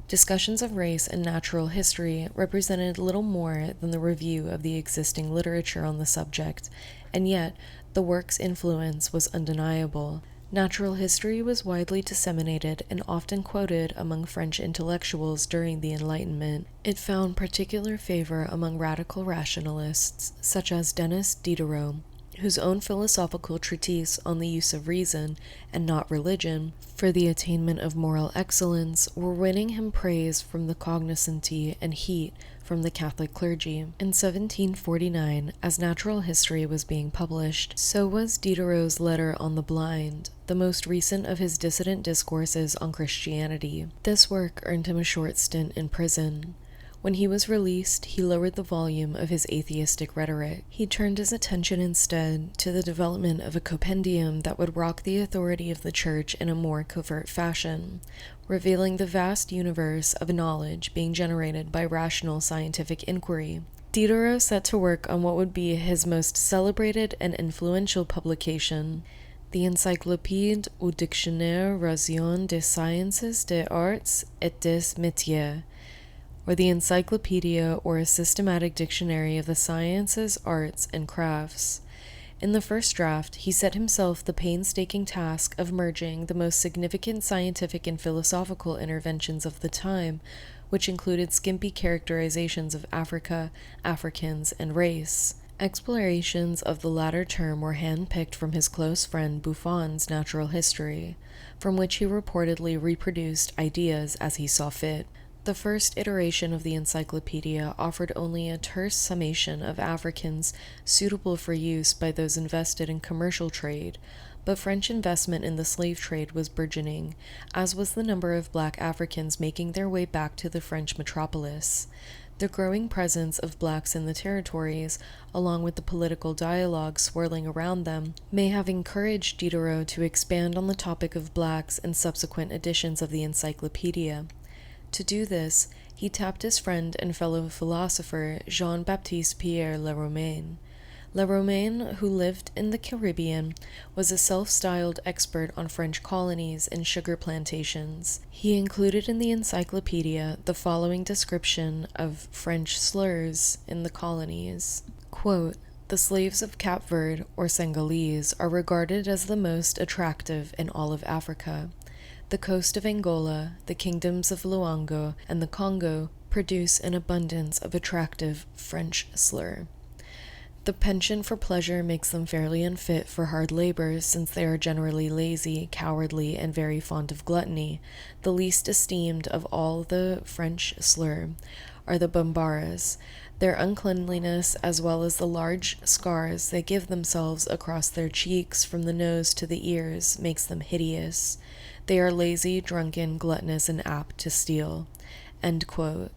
Discussions of race and natural history represented little more than the review of the existing literature on the subject, and yet the work's influence was undeniable. Natural history was widely disseminated and often quoted among French intellectuals during the Enlightenment. It found particular favor among radical rationalists, such as Denis Diderot, whose own philosophical treatise on the use of reason, and not religion, for the attainment of moral excellence were winning him praise from the cognoscenti and heat from the Catholic clergy. In 1749, as natural history was being published, so was Diderot's Letter on the Blind, the most recent of his dissident discourses on Christianity. This work earned him a short stint in prison. When he was released, he lowered the volume of his atheistic rhetoric. He turned his attention instead to the development of a compendium that would rock the authority of the Church in a more covert fashion, revealing the vast universe of knowledge being generated by rational scientific inquiry. Diderot set to work on what would be his most celebrated and influential publication, the Encyclopédie ou Dictionnaire raison des sciences, des arts et des métiers, or the Encyclopedia or a systematic dictionary of the sciences, arts, and crafts. In the first draft, he set himself the painstaking task of merging the most significant scientific and philosophical interventions of the time, which included skimpy characterizations of Africa, Africans, and race. Explorations of the latter term were hand-picked from his close friend Buffon's Natural History, from which he reportedly reproduced ideas as he saw fit. The first iteration of the encyclopedia offered only a terse summation of Africans suitable for use by those invested in commercial trade, but French investment in the slave trade was burgeoning, as was the number of black Africans making their way back to the French metropolis. The growing presence of blacks in the territories, along with the political dialogue swirling around them, may have encouraged Diderot to expand on the topic of blacks in subsequent editions of the encyclopedia. To do this, he tapped his friend and fellow philosopher Jean-Baptiste Pierre Le Romain. Le Romain, who lived in the Caribbean, was a self-styled expert on French colonies and sugar plantations. He included in the encyclopedia the following description of French slurs in the colonies. Quote, "The slaves of Cap Verde or Senegalese are regarded as the most attractive in all of Africa. The coast of Angola, the kingdoms of Luango, and the Congo produce an abundance of attractive French slur. The penchant for pleasure makes them fairly unfit for hard labor, since they are generally lazy, cowardly, and very fond of gluttony. The least esteemed of all the French slur are the Bambaras. Their uncleanliness, as well as the large scars they give themselves across their cheeks from the nose to the ears, makes them hideous. They are lazy, drunken, gluttonous, and apt to steal." End quote.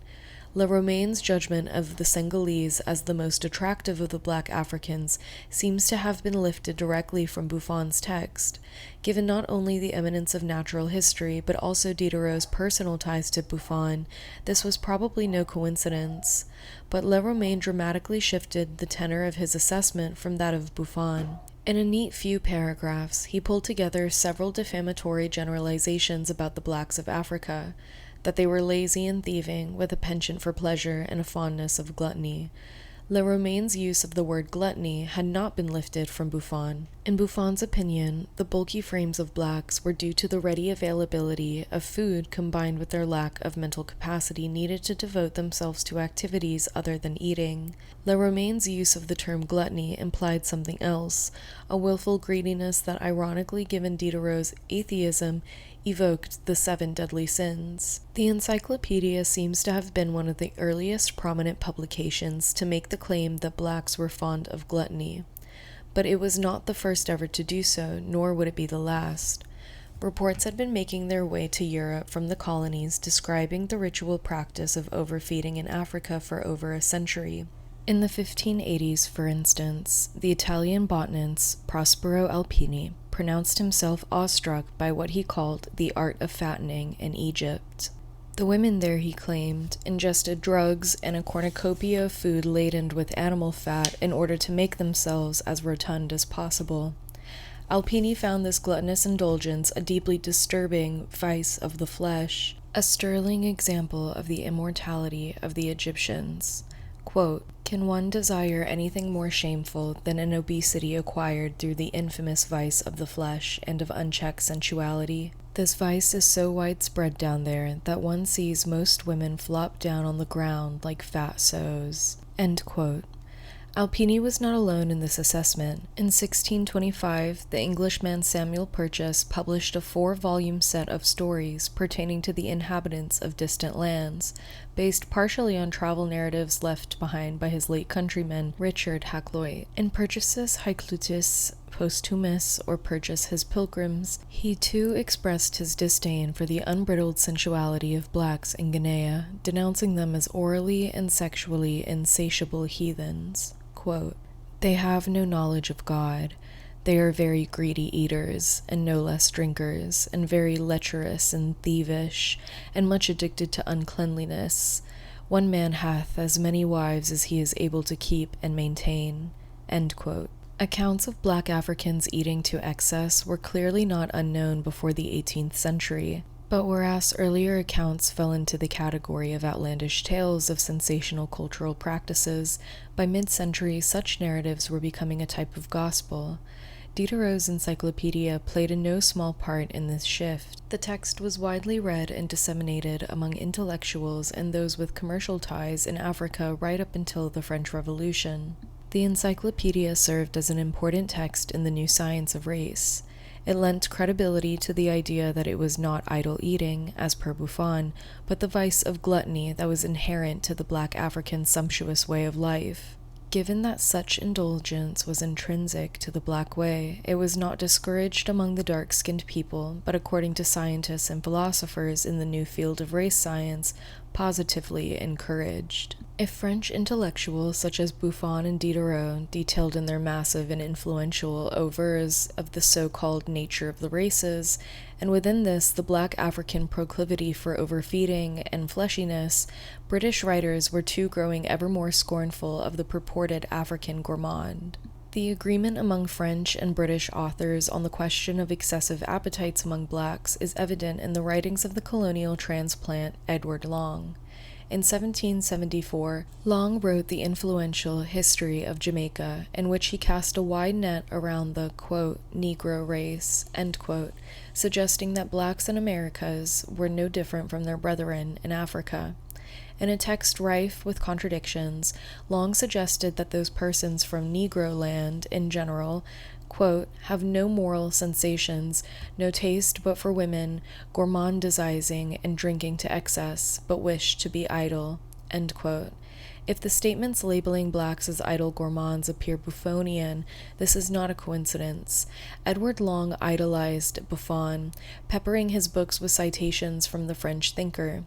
Le Romain's judgment of the Senegalese as the most attractive of the black Africans seems to have been lifted directly from Buffon's text. Given not only the eminence of natural history, but also Diderot's personal ties to Buffon, this was probably no coincidence. But Le Romain dramatically shifted the tenor of his assessment from that of Buffon. In a neat few paragraphs, he pulled together several defamatory generalizations about the blacks of Africa, that they were lazy and thieving, with a penchant for pleasure and a fondness of gluttony. Le Romain's use of the word gluttony had not been lifted from Buffon. In Buffon's opinion, the bulky frames of blacks were due to the ready availability of food combined with their lack of mental capacity needed to devote themselves to activities other than eating. Le Romain's use of the term gluttony implied something else, a willful greediness that, ironically given Diderot's atheism, evoked the 7 deadly sins. The encyclopedia seems to have been one of the earliest prominent publications to make the claim that blacks were fond of gluttony. But it was not the first ever to do so, nor would it be the last. Reports had been making their way to Europe from the colonies describing the ritual practice of overfeeding in Africa for over a century. In the 1580s, for instance, the Italian botanist Prospero Alpini pronounced himself awestruck by what he called the art of fattening in Egypt. The women there, he claimed, ingested drugs and a cornucopia of food laden with animal fat in order to make themselves as rotund as possible. Alpini found this gluttonous indulgence a deeply disturbing vice of the flesh, a sterling example of the immortality of the Egyptians. Quote, "Can one desire anything more shameful than an obesity acquired through the infamous vice of the flesh and of unchecked sensuality? This vice is so widespread down there that one sees most women flop down on the ground like fat sows." End quote. Alpini was not alone in this assessment. In 1625, the Englishman Samuel Purchas published a 4-volume set of stories pertaining to the inhabitants of distant lands, based partially on travel narratives left behind by his late countryman Richard Hakluyt. In Purchas's Haeklutis Posthumus, or Purchas His Pilgrims, he too expressed his disdain for the unbridled sensuality of blacks in Guinea, denouncing them as orally and sexually insatiable heathens. Quote, "They have no knowledge of God. They are very greedy eaters, and no less drinkers, and very lecherous and thievish, and much addicted to uncleanliness. One man hath as many wives as he is able to keep and maintain." End quote. Accounts of black Africans eating to excess were clearly not unknown before the 18th century. But whereas earlier accounts fell into the category of outlandish tales of sensational cultural practices, by mid-century such narratives were becoming a type of gospel. Diderot's encyclopedia played a no small part in this shift. The text was widely read and disseminated among intellectuals and those with commercial ties in Africa right up until the French Revolution. The encyclopedia served as an important text in the new science of race. It lent credibility to the idea that it was not idle eating, as per Buffon, but the vice of gluttony that was inherent to the black African sumptuous way of life. Given that such indulgence was intrinsic to the black way, it was not discouraged among the dark-skinned people, but according to scientists and philosophers in the new field of race science, positively encouraged. If French intellectuals such as Buffon and Diderot detailed in their massive and influential oeuvres of the so-called nature of the races, and within this the black African proclivity for overfeeding and fleshiness, British writers were too growing ever more scornful of the purported African gourmand. The agreement among French and British authors on the question of excessive appetites among blacks is evident in the writings of the colonial transplant Edward Long. In 1774, Long wrote the influential History of Jamaica, in which he cast a wide net around the, quote, "Negro race," end quote, suggesting that blacks in Americas were no different from their brethren in Africa. In a text rife with contradictions, Long suggested that those persons from Negro land in general, quote, "have no moral sensations, no taste but for women, gourmandizing and drinking to excess, but wish to be idle," end quote. If the statements labeling blacks as idle gourmands appear Buffonian, this is not a coincidence. Edward Long idolized Buffon, peppering his books with citations from the French thinker.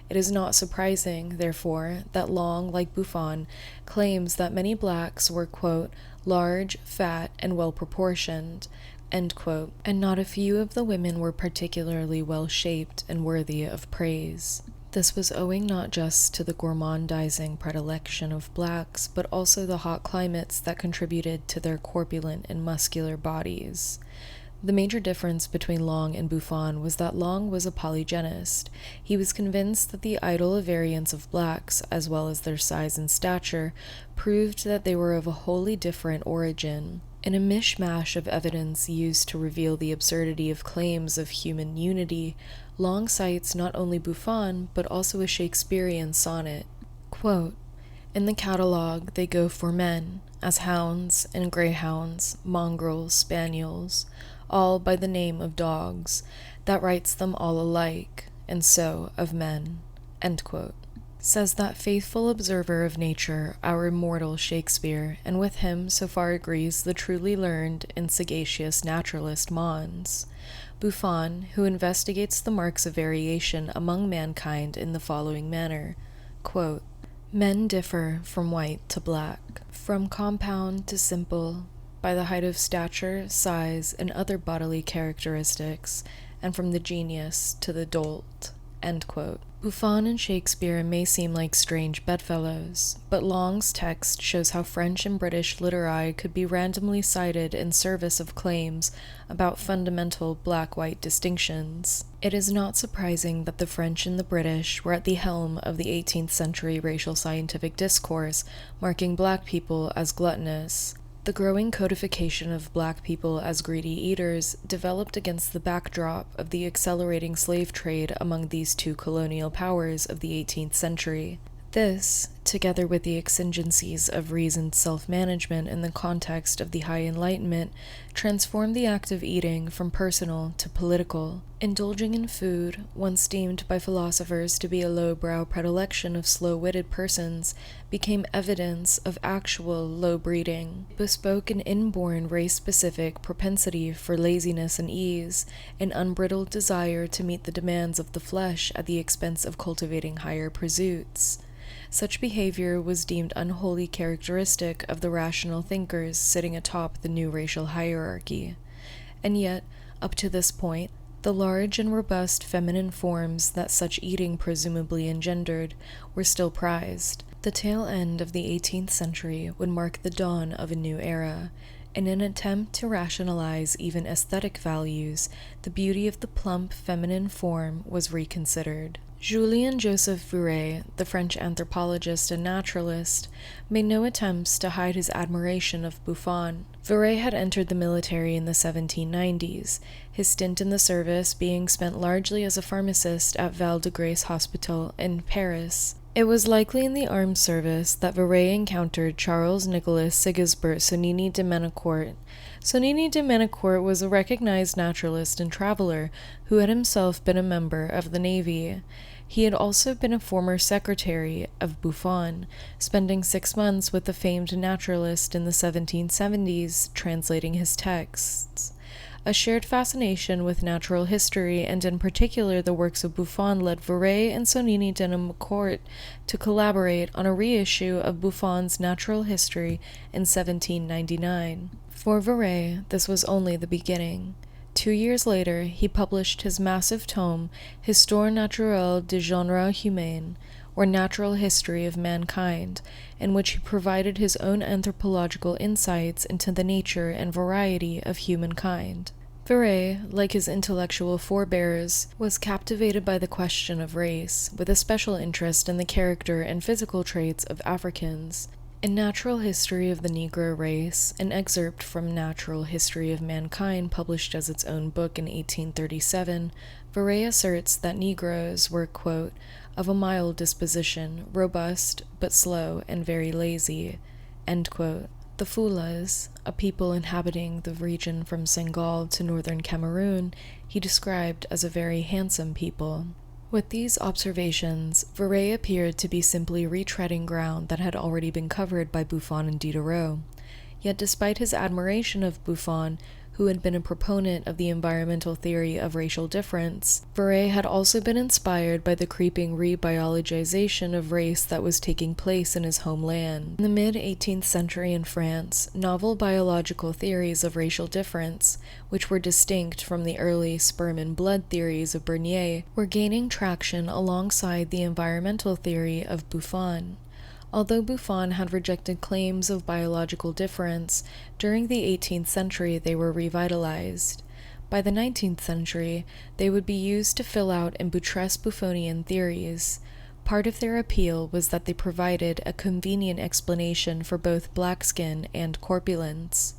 It is not surprising, therefore, that Long, like Buffon, claims that many blacks were, quote, "large, fat, and well-proportioned," end quote, and not a few of the women were particularly well-shaped and worthy of praise. This was owing not just to the gourmandizing predilection of blacks, but also the hot climates that contributed to their corpulent and muscular bodies. The major difference between Long and Buffon was that Long was a polygenist. He was convinced that the idle variance of blacks, as well as their size and stature, proved that they were of a wholly different origin. In a mishmash of evidence used to reveal the absurdity of claims of human unity, Long cites not only Buffon, but also a Shakespearean sonnet. Quote, "In the catalogue they go for men, as hounds and greyhounds, mongrels, spaniels, all by the name of dogs, that writes them all alike, and so of men," end quote. Says that faithful observer of nature, our immortal Shakespeare, and with him so far agrees the truly learned and sagacious naturalist Mons. Buffon, who investigates the marks of variation among mankind in the following manner, quote, "Men differ from white to black, from compound to simple, by the height of stature, size, and other bodily characteristics, and from the genius to the dolt," End quote. Buffon and Shakespeare may seem like strange bedfellows, but Long's text shows how French and British literati could be randomly cited in service of claims about fundamental black-white distinctions. It is not surprising that the French and the British were at the helm of the 18th century racial scientific discourse, marking black people as gluttonous. The growing codification of black people as greedy eaters developed against the backdrop of the accelerating slave trade among these two colonial powers of the 18th century. This, together with the exigencies of reasoned self-management in the context of the High Enlightenment, transformed the act of eating from personal to political. Indulging in food, once deemed by philosophers to be a lowbrow predilection of slow-witted persons, became evidence of actual low breeding, bespoke an inborn race-specific propensity for laziness and ease, an unbridled desire to meet the demands of the flesh at the expense of cultivating higher pursuits. Such behavior was deemed unwholly characteristic of the rational thinkers sitting atop the new racial hierarchy. And yet, up to this point, the large and robust feminine forms that such eating presumably engendered were still prized. The tail end of the 18th century would mark the dawn of a new era. In an attempt to rationalize even aesthetic values, the beauty of the plump feminine form was reconsidered. Julien-Joseph Vouet, the French anthropologist and naturalist, made no attempts to hide his admiration of Buffon. Vouet had entered the military in the 1790s, his stint in the service being spent largely as a pharmacist at Val-de-Grâce Hospital in Paris. It was likely in the armed service that Vouet encountered Charles Nicolas Sigisbert Sonini de Menecourt. Sonini de Menecourt was a recognized naturalist and traveler who had himself been a member of the Navy. He had also been a former secretary of Buffon, spending 6 months with the famed naturalist in the 1770s translating his texts. A shared fascination with natural history, and in particular the works of Buffon, led Vouet and Sonini de Menecourt to collaborate on a reissue of Buffon's Natural History in 1799. For Vouet, this was only the beginning. 2 years later, he published his massive tome, Histoire naturelle du genre humain, or Natural History of Mankind, in which he provided his own anthropological insights into the nature and variety of humankind. Vouet, like his intellectual forebears, was captivated by the question of race, with a special interest in the character and physical traits of Africans. In Natural History of the Negro Race, an excerpt from Natural History of Mankind published as its own book in 1837, Vouet asserts that Negroes were, quote, of a mild disposition, robust, but slow and very lazy, end quote. The Fulas, a people inhabiting the region from Senegal to northern Cameroon, he described as a very handsome people. With these observations, Vouet appeared to be simply retreading ground that had already been covered by Buffon and Diderot. Yet despite his admiration of Buffon, who had been a proponent of the environmental theory of racial difference, Vouet had also been inspired by the creeping re-biologization of race that was taking place in his homeland. In the mid-18th century in France, novel biological theories of racial difference, which were distinct from the early sperm and blood theories of Bernier, were gaining traction alongside the environmental theory of Buffon. Although Buffon had rejected claims of biological difference, during the 18th century they were revitalized. By the 19th century, they would be used to fill out and buttress Buffonian theories. Part of their appeal was that they provided a convenient explanation for both black skin and corpulence.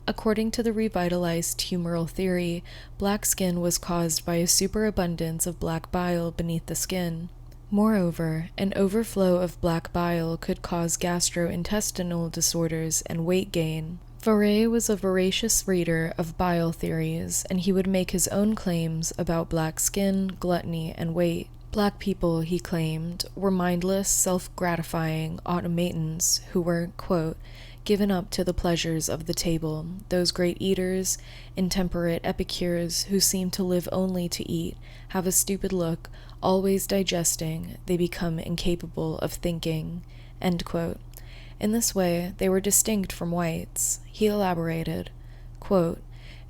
According to the revitalized humoral theory, black skin was caused by a superabundance of black bile beneath the skin. Moreover, an overflow of black bile could cause gastrointestinal disorders and weight gain. Vouet was a voracious reader of bile theories, and he would make his own claims about black skin, gluttony, and weight. Black people, he claimed, were mindless, self-gratifying automatons who were, quote, given up to the pleasures of the table, those great eaters, intemperate epicures who seem to live only to eat, have a stupid look, always digesting, they become incapable of thinking, end quote. In this way, they were distinct from whites. He elaborated, quote,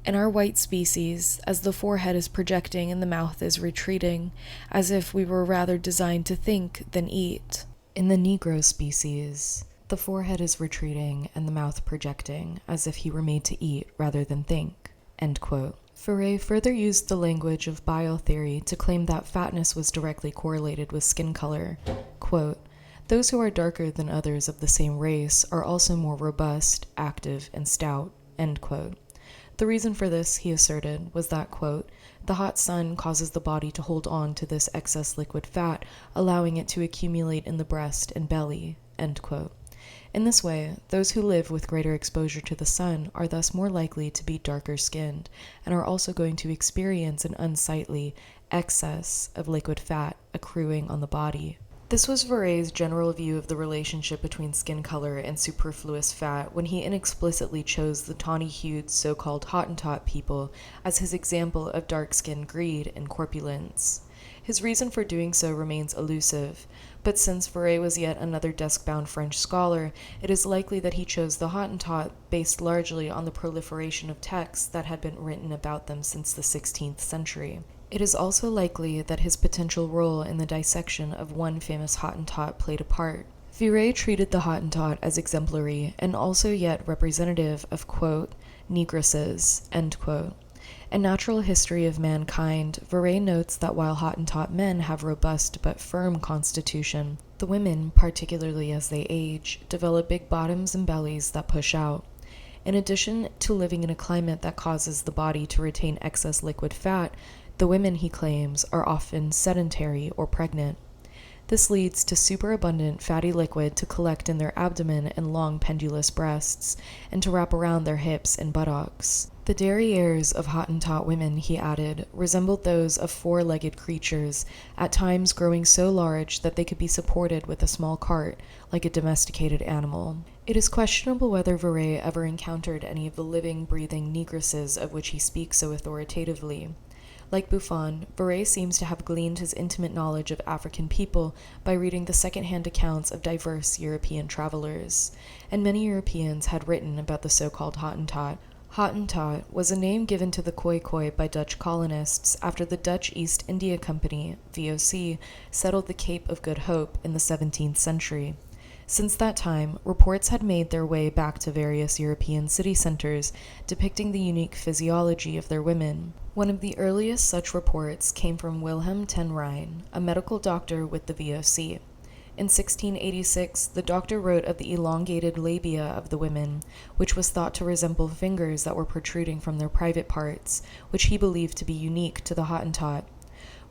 In our white species, as the forehead is projecting and the mouth is retreating, as if we were rather designed to think than eat. In the Negro species, the forehead is retreating and the mouth projecting, as if he were made to eat rather than think." End quote. Fourier further used the language of biotheory to claim that fatness was directly correlated with skin color. Quote, "Those who are darker than others of the same race are also more robust, active, and stout." End quote. The reason for this, he asserted, was that, quote, "the hot sun causes the body to hold on to this excess liquid fat, allowing it to accumulate in the breast and belly." End quote. In this way, those who live with greater exposure to the sun are thus more likely to be darker skinned, and are also going to experience an unsightly excess of liquid fat accruing on the body. This was Fourier's general view of the relationship between skin color and superfluous fat when he inexplicitly chose the tawny-hued so-called Hottentot people as his example of dark-skin greed and corpulence. His reason for doing so remains elusive, but since Fourier was yet another desk-bound French scholar, it is likely that he chose the Hottentot based largely on the proliferation of texts that had been written about them since the 16th century. It is also likely that his potential role in the dissection of one famous Hottentot played a part. Fourier treated the Hottentot as exemplary and also yet representative of, quote, "negresses," end quote. In Natural History of Mankind, Fourier notes that while Hottentot men have robust but firm constitution, the women, particularly as they age, develop big bottoms and bellies that push out. In addition to living in a climate that causes the body to retain excess liquid fat, the women, he claims, are often sedentary or pregnant. This leads to superabundant fatty liquid to collect in their abdomen and long pendulous breasts, and to wrap around their hips and buttocks. The derrieres of Hottentot women, he added, resembled those of four-legged creatures, at times growing so large that they could be supported with a small cart, like a domesticated animal. It is questionable whether Fourier ever encountered any of the living, breathing negresses of which he speaks so authoritatively. Like Buffon, Fourier seems to have gleaned his intimate knowledge of African people by reading the second-hand accounts of diverse European travelers, and many Europeans had written about the so-called Hottentot. Hottentot was a name given to the Khoikhoi by Dutch colonists after the Dutch East India Company, VOC, settled the Cape of Good Hope in the 17th century. Since that time, reports had made their way back to various European city centers, depicting the unique physiology of their women. One of the earliest such reports came from Wilhelm ten Rijn, a medical doctor with the VOC. In 1686, the doctor wrote of the elongated labia of the women, which was thought to resemble fingers that were protruding from their private parts, which he believed to be unique to the Hottentot.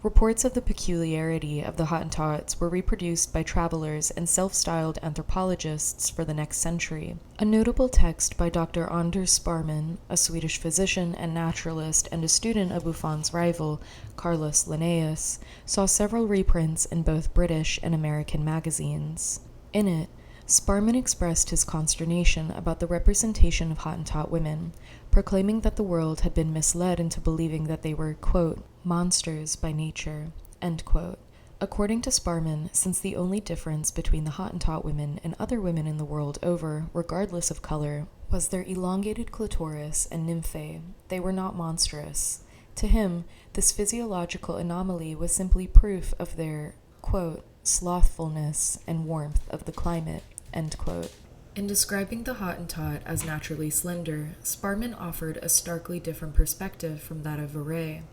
Reports of the peculiarity of the Hottentots were reproduced by travelers and self-styled anthropologists for the next century. A notable text by Dr. Anders Sparrman, a Swedish physician and naturalist and a student of Buffon's rival, Carolus Linnaeus, saw several reprints in both British and American magazines. In it, Sparrman expressed his consternation about the representation of Hottentot women, proclaiming that the world had been misled into believing that they were, quote, "monsters by nature," end quote. According to Sparrman, since the only difference between the Hottentot women and other women in the world over, regardless of color, was their elongated clitoris and nymphae, they were not monstrous. To him, this physiological anomaly was simply proof of their, quote, "slothfulness and warmth of the climate," end quote. In describing the Hottentot as naturally slender, Sparrman offered a starkly different perspective from that of Fourier.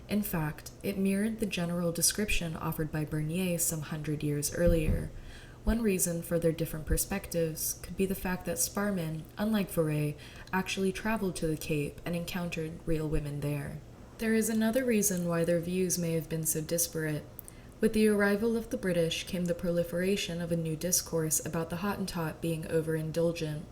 In fact, it mirrored the general description offered by Bernier some 100 years earlier. One reason for their different perspectives could be the fact that Sparrman, unlike Fourier, actually traveled to the Cape and encountered real women there. There is another reason why their views may have been so disparate. With the arrival of the British came the proliferation of a new discourse about the Hottentot being overindulgent.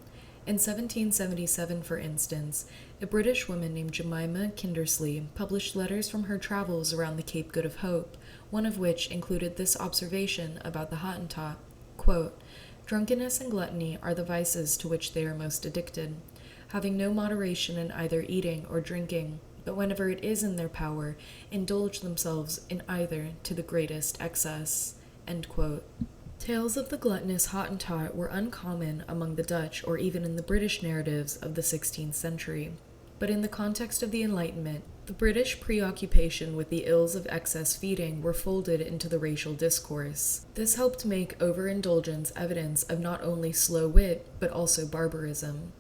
In 1777, for instance, a British woman named Jemima Kindersley published letters from her travels around the Cape Good of Hope, one of which included this observation about the Hottentot, quote, "Drunkenness and gluttony are the vices to which they are most addicted, having no moderation in either eating or drinking, but whenever it is in their power, indulge themselves in either to the greatest excess," end quote. Tales of the gluttonous Hottentot were uncommon among the Dutch or even in the British narratives of the 16th century. but in the context of the Enlightenment, the British preoccupation with the ills of excess feeding were folded into the racial discourse. This helped make overindulgence evidence of not only slow wit, but also barbarism.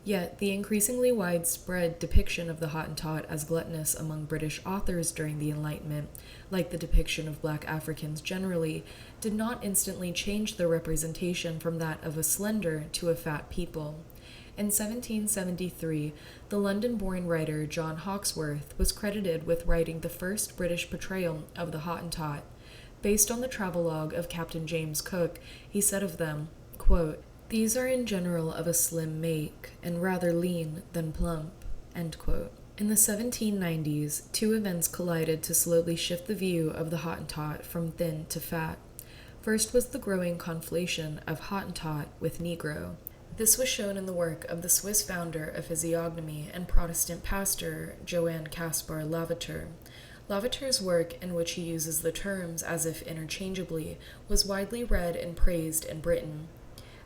Yet, the increasingly widespread depiction of the Hottentot as gluttonous among British authors during the Enlightenment, like the depiction of black Africans generally, did not instantly change their representation from that of a slender to a fat people. In 1773, the London-born writer John Hawkesworth was credited with writing the first British portrayal of the Hottentot. Based on the travelogue of Captain James Cook, he said of them, quote, "These are in general of a slim make, and rather lean than plump." End quote. In the 1790s, two events collided to slowly shift the view of the Hottentot from thin to fat. First was the growing conflation of Hottentot with Negro. This was shown in the work of the Swiss founder of physiognomy and Protestant pastor Johann Caspar Lavater. Lavater's work, in which he uses the terms as if interchangeably, was widely read and praised in Britain.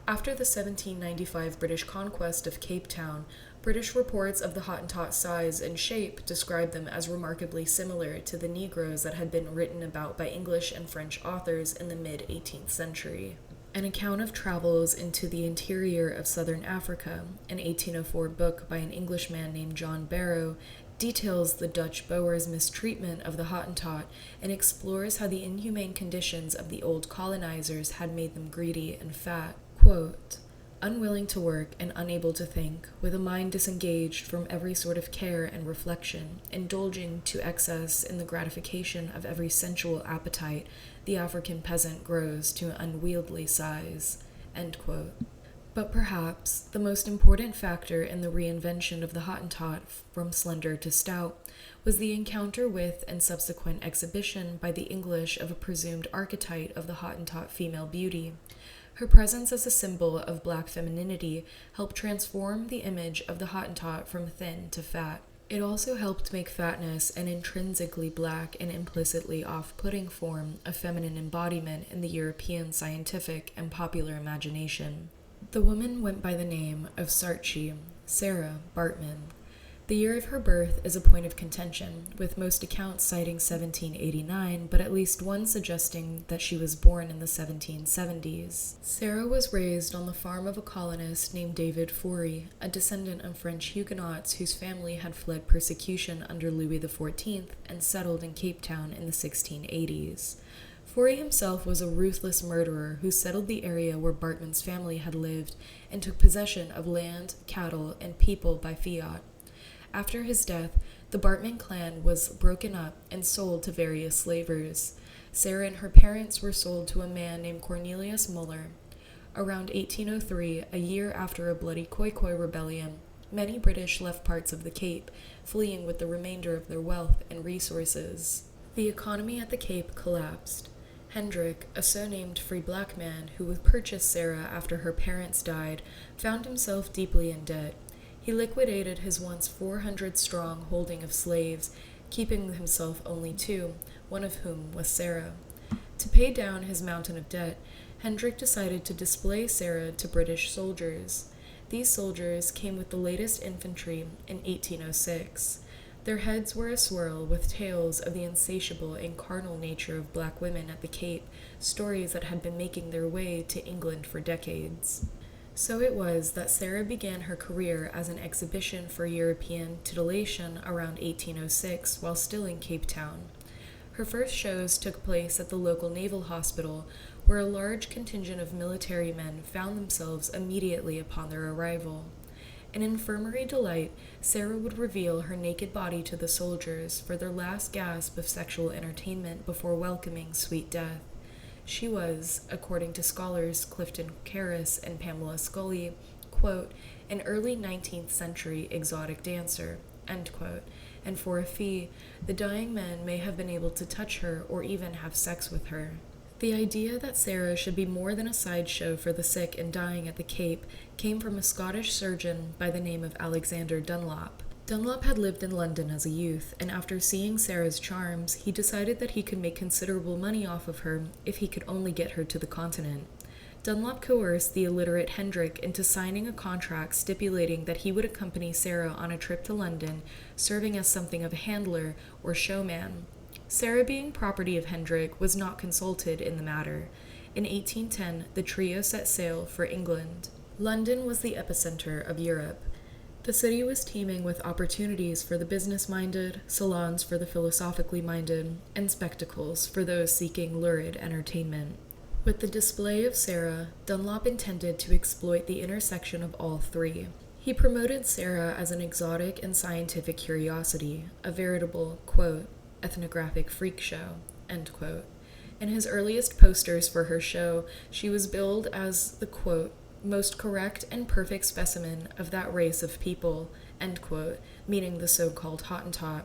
After the 1795 British conquest of Cape Town, British reports of the Hottentot's size and shape described them as remarkably similar to the Negroes that had been written about by English and French authors in the mid-18th century. An account of travels into the interior of southern Africa, an 1804 book by an Englishman named John Barrow, details the Dutch Boers' mistreatment of the Hottentot and explores how the inhumane conditions of the old colonizers had made them greedy and fat. Quote, "Unwilling to work and unable to think, with a mind disengaged from every sort of care and reflection, indulging to excess in the gratification of every sensual appetite, the African peasant grows to an unwieldy size." End quote. But perhaps the most important factor in the reinvention of the Hottentot from slender to stout was the encounter with and subsequent exhibition by the English of a presumed archetype of the Hottentot female beauty. Her presence as a symbol of black femininity helped transform the image of the Hottentot from thin to fat. It also helped make fatness an intrinsically black and implicitly off-putting form of feminine embodiment in the European scientific and popular imagination. The woman went by the name of Sarchi, Sarah Bartman. The year of her birth is a point of contention, with most accounts citing 1789, but at least one suggesting that she was born in the 1770s. Sarah was raised on the farm of a colonist named David Fourie, a descendant of French Huguenots whose family had fled persecution under Louis XIV and settled in Cape Town in the 1680s. Fourie himself was a ruthless murderer who settled the area where Bartman's family had lived and took possession of land, cattle, and people by fiat. After his death, the Bartman clan was broken up and sold to various slavers. Sarah and her parents were sold to a man named Cornelius Muller. Around 1803, a year after a bloody Khoikhoi rebellion, many British left parts of the Cape, fleeing with the remainder of their wealth and resources. The economy at the Cape collapsed. Hendrik, a so-named free black man who had purchased Sarah after her parents died, found himself deeply in debt. He liquidated his once 400-strong holding of slaves, keeping himself only 2, one of whom was Sarah. To pay down his mountain of debt, Hendrik decided to display Sarah to British soldiers. These soldiers came with the latest infantry in 1806. Their heads were aswirl with tales of the insatiable and carnal nature of black women at the Cape, stories that had been making their way to England for decades. So it was that Sarah began her career as an exhibition for European titillation around 1806 while still in Cape Town. Her first shows took place at the local naval hospital, where a large contingent of military men found themselves immediately upon their arrival. In infirmary delight, Sarah would reveal her naked body to the soldiers for their last gasp of sexual entertainment before welcoming sweet death. She was, according to scholars Clifton Karras and Pamela Scully, quote, an early 19th century exotic dancer, end quote, and for a fee, the dying men may have been able to touch her or even have sex with her. The idea that Sarah should be more than a sideshow for the sick and dying at the Cape came from a Scottish surgeon by the name of Alexander Dunlop. Dunlop had lived in London as a youth, and after seeing Sarah's charms, he decided that he could make considerable money off of her if he could only get her to the continent. Dunlop coerced the illiterate Hendrik into signing a contract stipulating that he would accompany Sarah on a trip to London, serving as something of a handler or showman. Sarah, being property of Hendrik, was not consulted in the matter. In 1810, the trio set sail for England. London was the epicenter of Europe. The city was teeming with opportunities for the business-minded, salons for the philosophically minded, and spectacles for those seeking lurid entertainment. With the display of Sarah, Dunlop intended to exploit the intersection of all three. He promoted Sarah as an exotic and scientific curiosity, a veritable, quote, ethnographic freak show, end quote. In his earliest posters for her show, she was billed as the, quote, most correct and perfect specimen of that race of people, end quote, meaning the so-called Hottentot.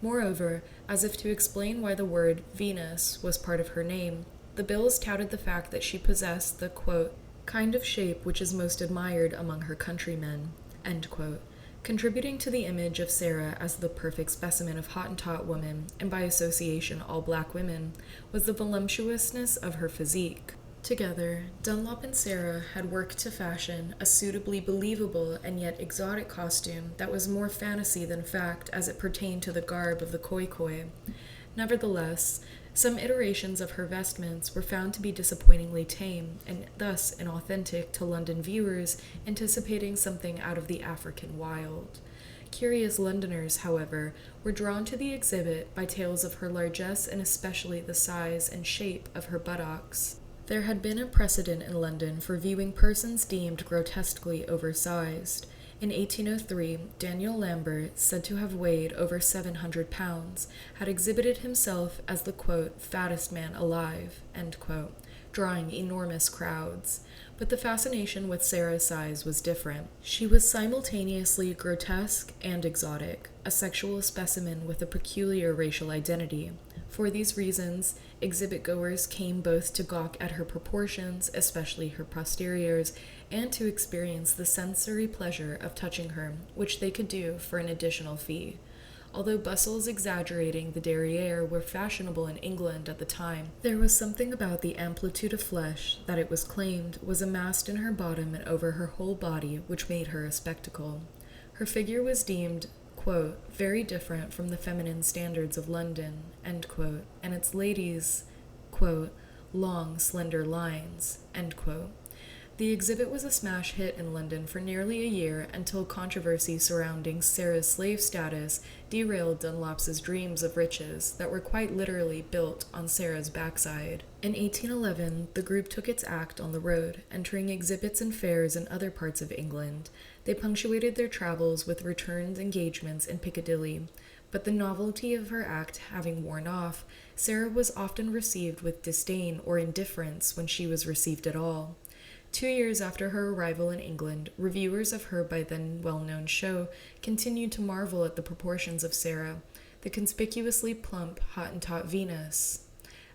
Moreover, as if to explain why the word Venus was part of her name, the bills touted the fact that she possessed the, quote, kind of shape which is most admired among her countrymen, end quote, contributing to the image of Sarah as the perfect specimen of Hottentot woman, and by association all black women, was the voluptuousness of her physique. Together, Dunlop and Sarah had worked to fashion a suitably believable and yet exotic costume that was more fantasy than fact as it pertained to the garb of the khoikhoi. Nevertheless, some iterations of her vestments were found to be disappointingly tame, and thus inauthentic to London viewers anticipating something out of the African wild. Curious Londoners, however, were drawn to the exhibit by tales of her largesse and especially the size and shape of her buttocks. There had been a precedent in London for viewing persons deemed grotesquely oversized. In 1803, Daniel Lambert, said to have weighed over 700 pounds, had exhibited himself as the, quote, fattest man alive, end quote, drawing enormous crowds. But the fascination with Sarah's size was different. She was simultaneously grotesque and exotic, a sexual specimen with a peculiar racial identity. For these reasons, exhibit-goers came both to gawk at her proportions, especially her posteriors, and to experience the sensory pleasure of touching her, which they could do for an additional fee. Although bustles exaggerating the derriere were fashionable in England at the time, there was something about the amplitude of flesh that it was claimed was amassed in her bottom and over her whole body which made her a spectacle. Her figure was deemed, quote, very different from the feminine standards of London, end quote, and its ladies, quote, long, slender lines, end quote. The exhibit was a smash hit in London for nearly a year until controversy surrounding Sarah's slave status derailed Dunlop's dreams of riches that were quite literally built on Sarah's backside. In 1811, the group took its act on the road, entering exhibits and fairs in other parts of England. They punctuated their travels with returned engagements in Piccadilly, but the novelty of her act having worn off, Sarah was often received with disdain or indifference when she was received at all. 2 years after her arrival in England, reviewers of her by then well-known show continued to marvel at the proportions of Sarah, the conspicuously plump Hottentot Venus.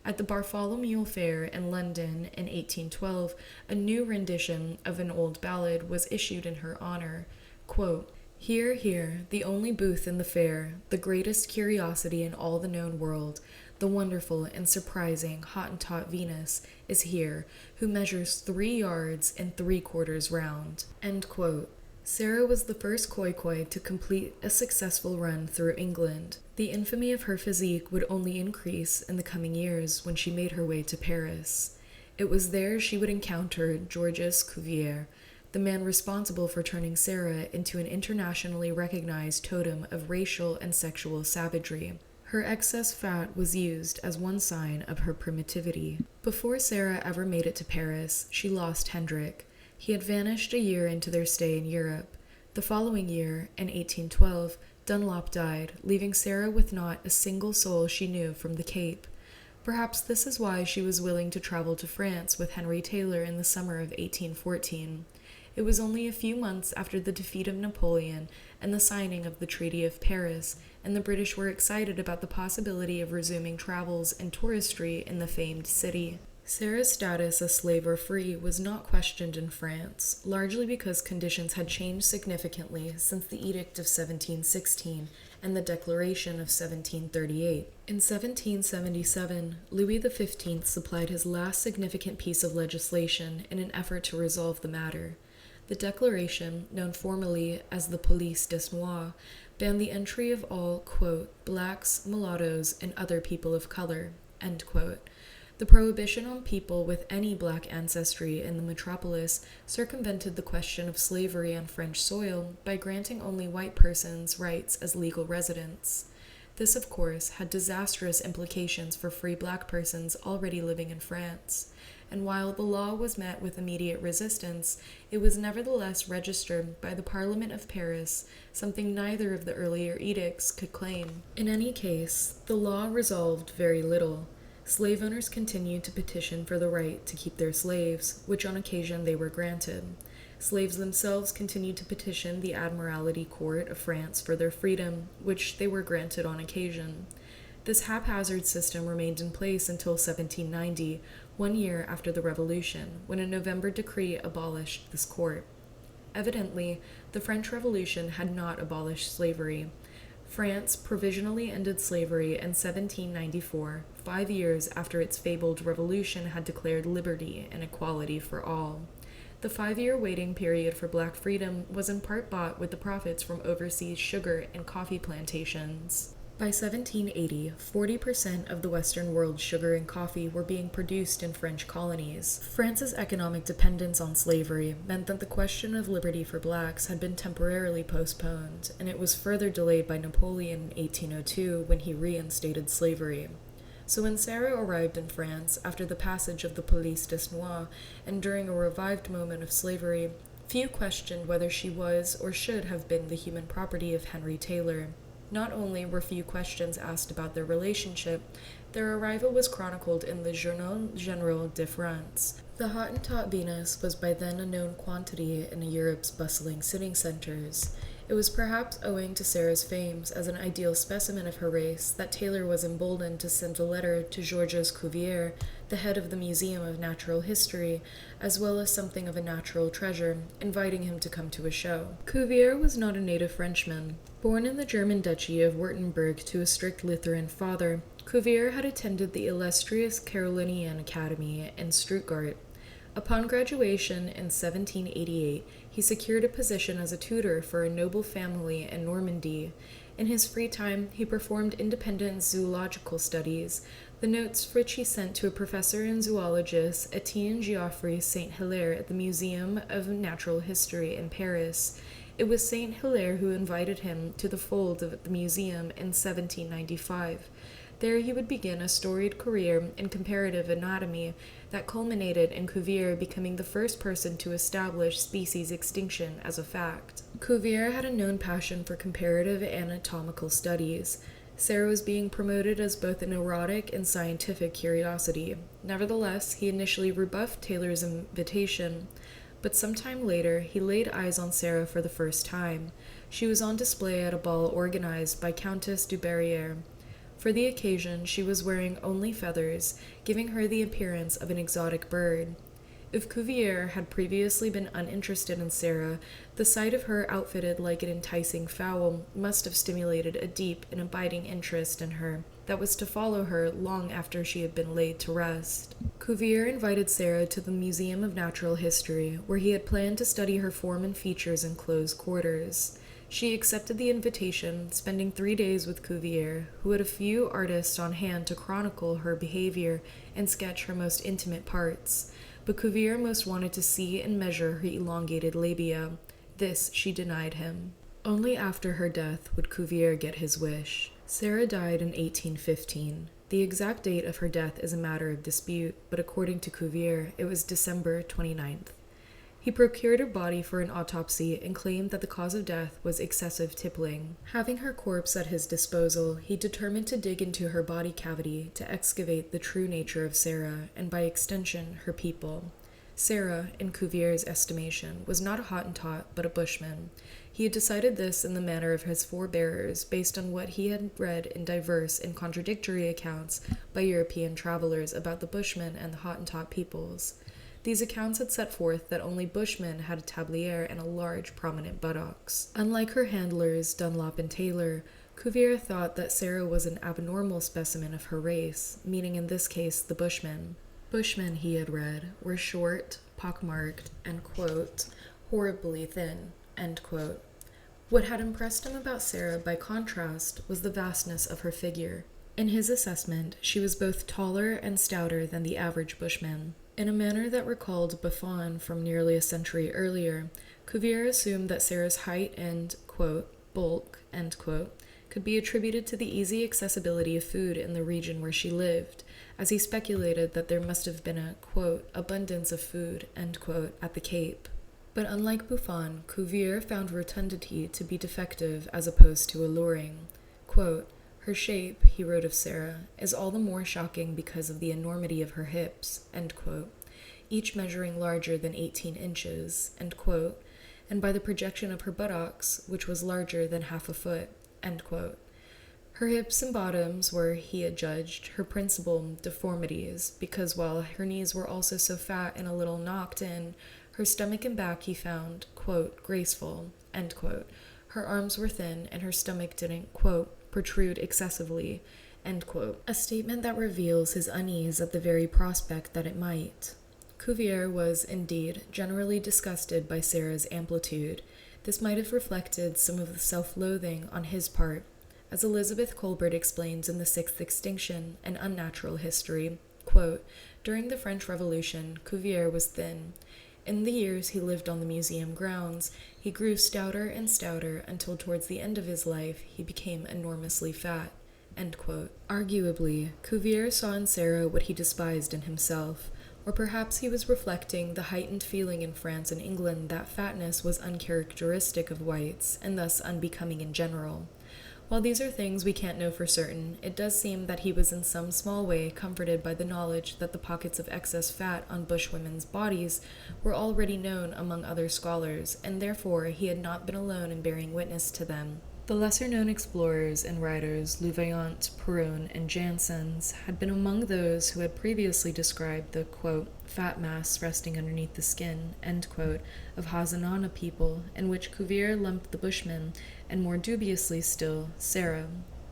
At the Bartholomew Fair in London in 1812, a new rendition of an old ballad was issued in her honor. Quote, "Here, here, the only booth in the fair, the greatest curiosity in all the known world, the wonderful and surprising Hottentot Venus is here, who measures 3 yards and 3/4 round." End quote. Sarah was the first khoikhoi to complete a successful run through England. The infamy of her physique would only increase in the coming years when she made her way to Paris. It was there she would encounter Georges Cuvier, the man responsible for turning Sarah into an internationally recognized totem of racial and sexual savagery. Her excess fat was used as one sign of her primitivity. Before Sarah ever made it to Paris, she lost Hendrik. He had vanished a year into their stay in Europe. The following year, in 1812, Dunlop died, leaving Sarah with not a single soul she knew from the Cape. Perhaps this is why she was willing to travel to France with Henry Taylor in the summer of 1814. It was only a few months after the defeat of Napoleon and the signing of the Treaty of Paris, and the British were excited about the possibility of resuming travels and touristry in the famed city. Sarah's status as slave or free was not questioned in France, largely because conditions had changed significantly since the Edict of 1716, and the Declaration of 1738. In 1777, Louis XV supplied his last significant piece of legislation in an effort to resolve the matter. The Declaration, known formally as the Police des Noirs, banned the entry of all, quote, blacks, mulattoes, and other people of color, end quote. The prohibition on people with any black ancestry in the metropolis circumvented the question of slavery on French soil by granting only white persons rights as legal residents. This, of course, had disastrous implications for free black persons already living in France, and while the law was met with immediate resistance, it was nevertheless registered by the Parliament of Paris, something neither of the earlier edicts could claim. In any case, the law resolved very little. Slave owners continued to petition for the right to keep their slaves, which on occasion they were granted. Slaves themselves continued to petition the Admiralty Court of France for their freedom, which they were granted on occasion. This haphazard system remained in place until 1790, 1 year after the Revolution, when a November decree abolished this court. Evidently, the French Revolution had not abolished slavery. France provisionally ended slavery in 1794, 5 years after its fabled revolution had declared liberty and equality for all. The 5-year waiting period for black freedom was in part bought with the profits from overseas sugar and coffee plantations. By 1780, 40% of the Western world's sugar and coffee were being produced in French colonies. France's economic dependence on slavery meant that the question of liberty for blacks had been temporarily postponed, and it was further delayed by Napoleon in 1802 when he reinstated slavery. So when Sarah arrived in France after the passage of the Police des Noirs and during a revived moment of slavery, few questioned whether she was or should have been the human property of Henry Taylor. Not only were few questions asked about their relationship, their arrival was chronicled in the Journal Général de France. The Hottentot Venus was by then a known quantity in Europe's bustling city centers. It was perhaps owing to Sarah's fame as an ideal specimen of her race that Taylor was emboldened to send a letter to Georges Cuvier, the head of the Museum of Natural History, as well as something of a natural treasure, inviting him to come to a show. Cuvier was not a native Frenchman. Born in the German duchy of Württemberg to a strict Lutheran father, Cuvier had attended the illustrious Carolinian Academy in Stuttgart. Upon graduation in 1788, he secured a position as a tutor for a noble family in Normandy. In his free time, he performed independent zoological studies, the notes which he sent to a professor and zoologist, Etienne Geoffroy Saint Hilaire, at the Museum of Natural History in Paris. It was Saint Hilaire who invited him to the fold of the museum in 1795. There he would begin a storied career in comparative anatomy that culminated in Cuvier becoming the first person to establish species extinction as a fact. Cuvier had a known passion for comparative anatomical studies. Sarah was being promoted as both an erotic and scientific curiosity. Nevertheless, he initially rebuffed Taylor's invitation, but sometime later he laid eyes on Sarah for the first time. She was on display at a ball organized by Countess du Barrière. For the occasion, she was wearing only feathers, giving her the appearance of an exotic bird. If Cuvier had previously been uninterested in Sarah, the sight of her outfitted like an enticing fowl must have stimulated a deep and abiding interest in her that was to follow her long after she had been laid to rest. Cuvier invited Sarah to the Museum of Natural History, where he had planned to study her form and features in close quarters. She accepted the invitation, spending 3 days with Cuvier, who had a few artists on hand to chronicle her behavior and sketch her most intimate parts. But Cuvier most wanted to see and measure her elongated labia. This she denied him. Only after her death would Cuvier get his wish. Sarah died in 1815. The exact date of her death is a matter of dispute, but according to Cuvier, it was December 29th. He procured her body for an autopsy and claimed that the cause of death was excessive tippling. Having her corpse at his disposal, he determined to dig into her body cavity to excavate the true nature of Sarah, and by extension, her people. Sarah, in Cuvier's estimation, was not a Hottentot, but a bushman. He had decided this in the manner of his forebearers, based on what he had read in diverse and contradictory accounts by European travelers about the Bushmen and the Hottentot peoples. These accounts had set forth that only Bushmen had a tablier and a large, prominent buttocks. Unlike her handlers, Dunlop and Taylor, Cuvier thought that Sarah was an abnormal specimen of her race, meaning in this case the Bushmen. Bushmen, he had read, were short, pockmarked, and, quote, horribly thin, end quote. What had impressed him about Sarah, by contrast, was the vastness of her figure. In his assessment, she was both taller and stouter than the average Bushman. In a manner that recalled Buffon from nearly a century earlier, Cuvier assumed that Sarah's height and, quote, bulk, end quote, could be attributed to the easy accessibility of food in the region where she lived, as he speculated that there must have been a, quote, abundance of food, end quote, at the Cape. But unlike Buffon, Cuvier found rotundity to be defective as opposed to alluring. Quote, her shape, he wrote of Sarah, is all the more shocking because of the enormity of her hips, end quote, each measuring larger than 18 inches, end quote, and by the projection of her buttocks, which was larger than half a foot, end quote. Her hips and bottoms were, he had judged, her principal deformities, because while her knees were also so fat and a little knocked in, her stomach and back he found, quote, graceful, end quote. Her arms were thin, and her stomach didn't, quote, protrude excessively, end quote. A statement that reveals his unease at the very prospect that it might. Cuvier was, indeed, generally disgusted by Sarah's amplitude. This might have reflected some of the self-loathing on his part. As Elizabeth Colbert explains in The Sixth Extinction, An Unnatural History, quote, during the French Revolution, Cuvier was thin. In the years he lived on the museum grounds, he grew stouter and stouter until towards the end of his life he became enormously fat, end quote. Arguably, Cuvier saw in Sarah what he despised in himself, or perhaps he was reflecting the heightened feeling in France and England that fatness was uncharacteristic of whites, and thus unbecoming in general. While these are things we can't know for certain, it does seem that he was in some small way comforted by the knowledge that the pockets of excess fat on bushwomen's bodies were already known among other scholars, and therefore he had not been alone in bearing witness to them. The lesser-known explorers and writers, Louvaillant, Perron, and Janssens, had been among those who had previously described the, quote, fat mass resting underneath the skin, end quote, of Hazenana people, in which Cuvier lumped the Bushmen, and more dubiously still, Sarah.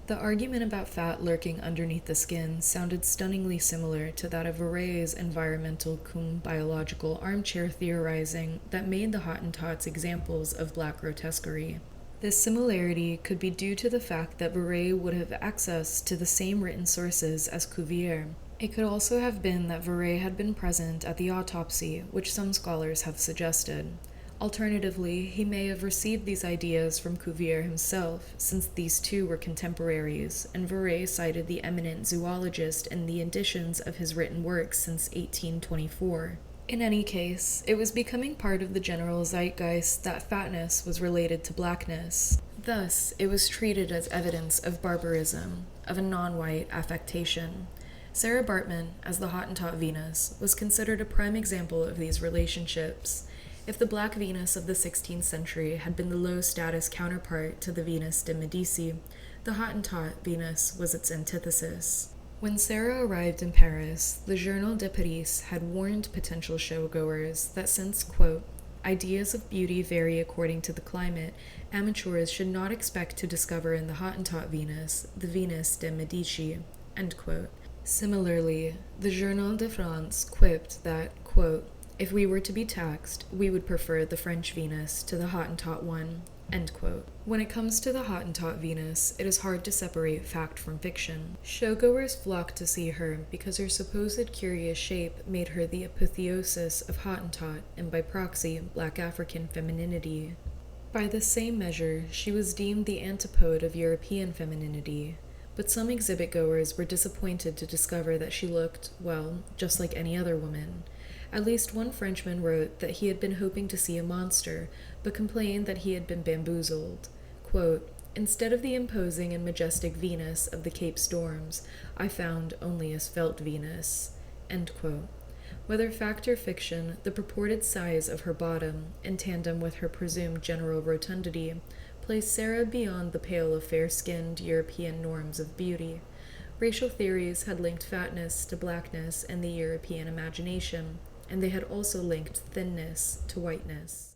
The argument about fat lurking underneath the skin sounded stunningly similar to that of Verret's environmental cum biological armchair theorizing that made the Hottentots examples of black grotesquerie. This similarity could be due to the fact that Verret would have access to the same written sources as Cuvier. It could also have been that Verret had been present at the autopsy, which some scholars have suggested. Alternatively, he may have received these ideas from Cuvier himself, since these two were contemporaries, and Verret cited the eminent zoologist in the editions of his written works since 1824. In any case, it was becoming part of the general zeitgeist that fatness was related to blackness. Thus, it was treated as evidence of barbarism, of a non-white affectation. Sarah Bartman, as the Hottentot Venus, was considered a prime example of these relationships. If the Black Venus of the 16th century had been the low-status counterpart to the Venus de Medici, the Hottentot Venus was its antithesis. When Sarah arrived in Paris, the Journal de Paris had warned potential showgoers that since, quote, ideas of beauty vary according to the climate, amateurs should not expect to discover in the Hottentot Venus the Venus de Medici, end quote. Similarly, the Journal de France quipped that, quote, if we were to be taxed, we would prefer the French Venus to the Hottentot one, end quote. When it comes to the Hottentot Venus, it is hard to separate fact from fiction. Showgoers flocked to see her because her supposed curious shape made her the apotheosis of Hottentot, and by proxy, Black African femininity. By the same measure, she was deemed the antipode of European femininity. But some exhibit-goers were disappointed to discover that she looked, well, just like any other woman. At least one Frenchman wrote that he had been hoping to see a monster, but complained that he had been bamboozled. Quote, instead of the imposing and majestic Venus of the Cape Storms, I found only a svelte Venus. End quote. Whether fact or fiction, the purported size of her bottom, in tandem with her presumed general rotundity, placed Sarah beyond the pale of fair-skinned European norms of beauty. Racial theories had linked fatness to blackness in the European imagination, and they had also linked thinness to whiteness.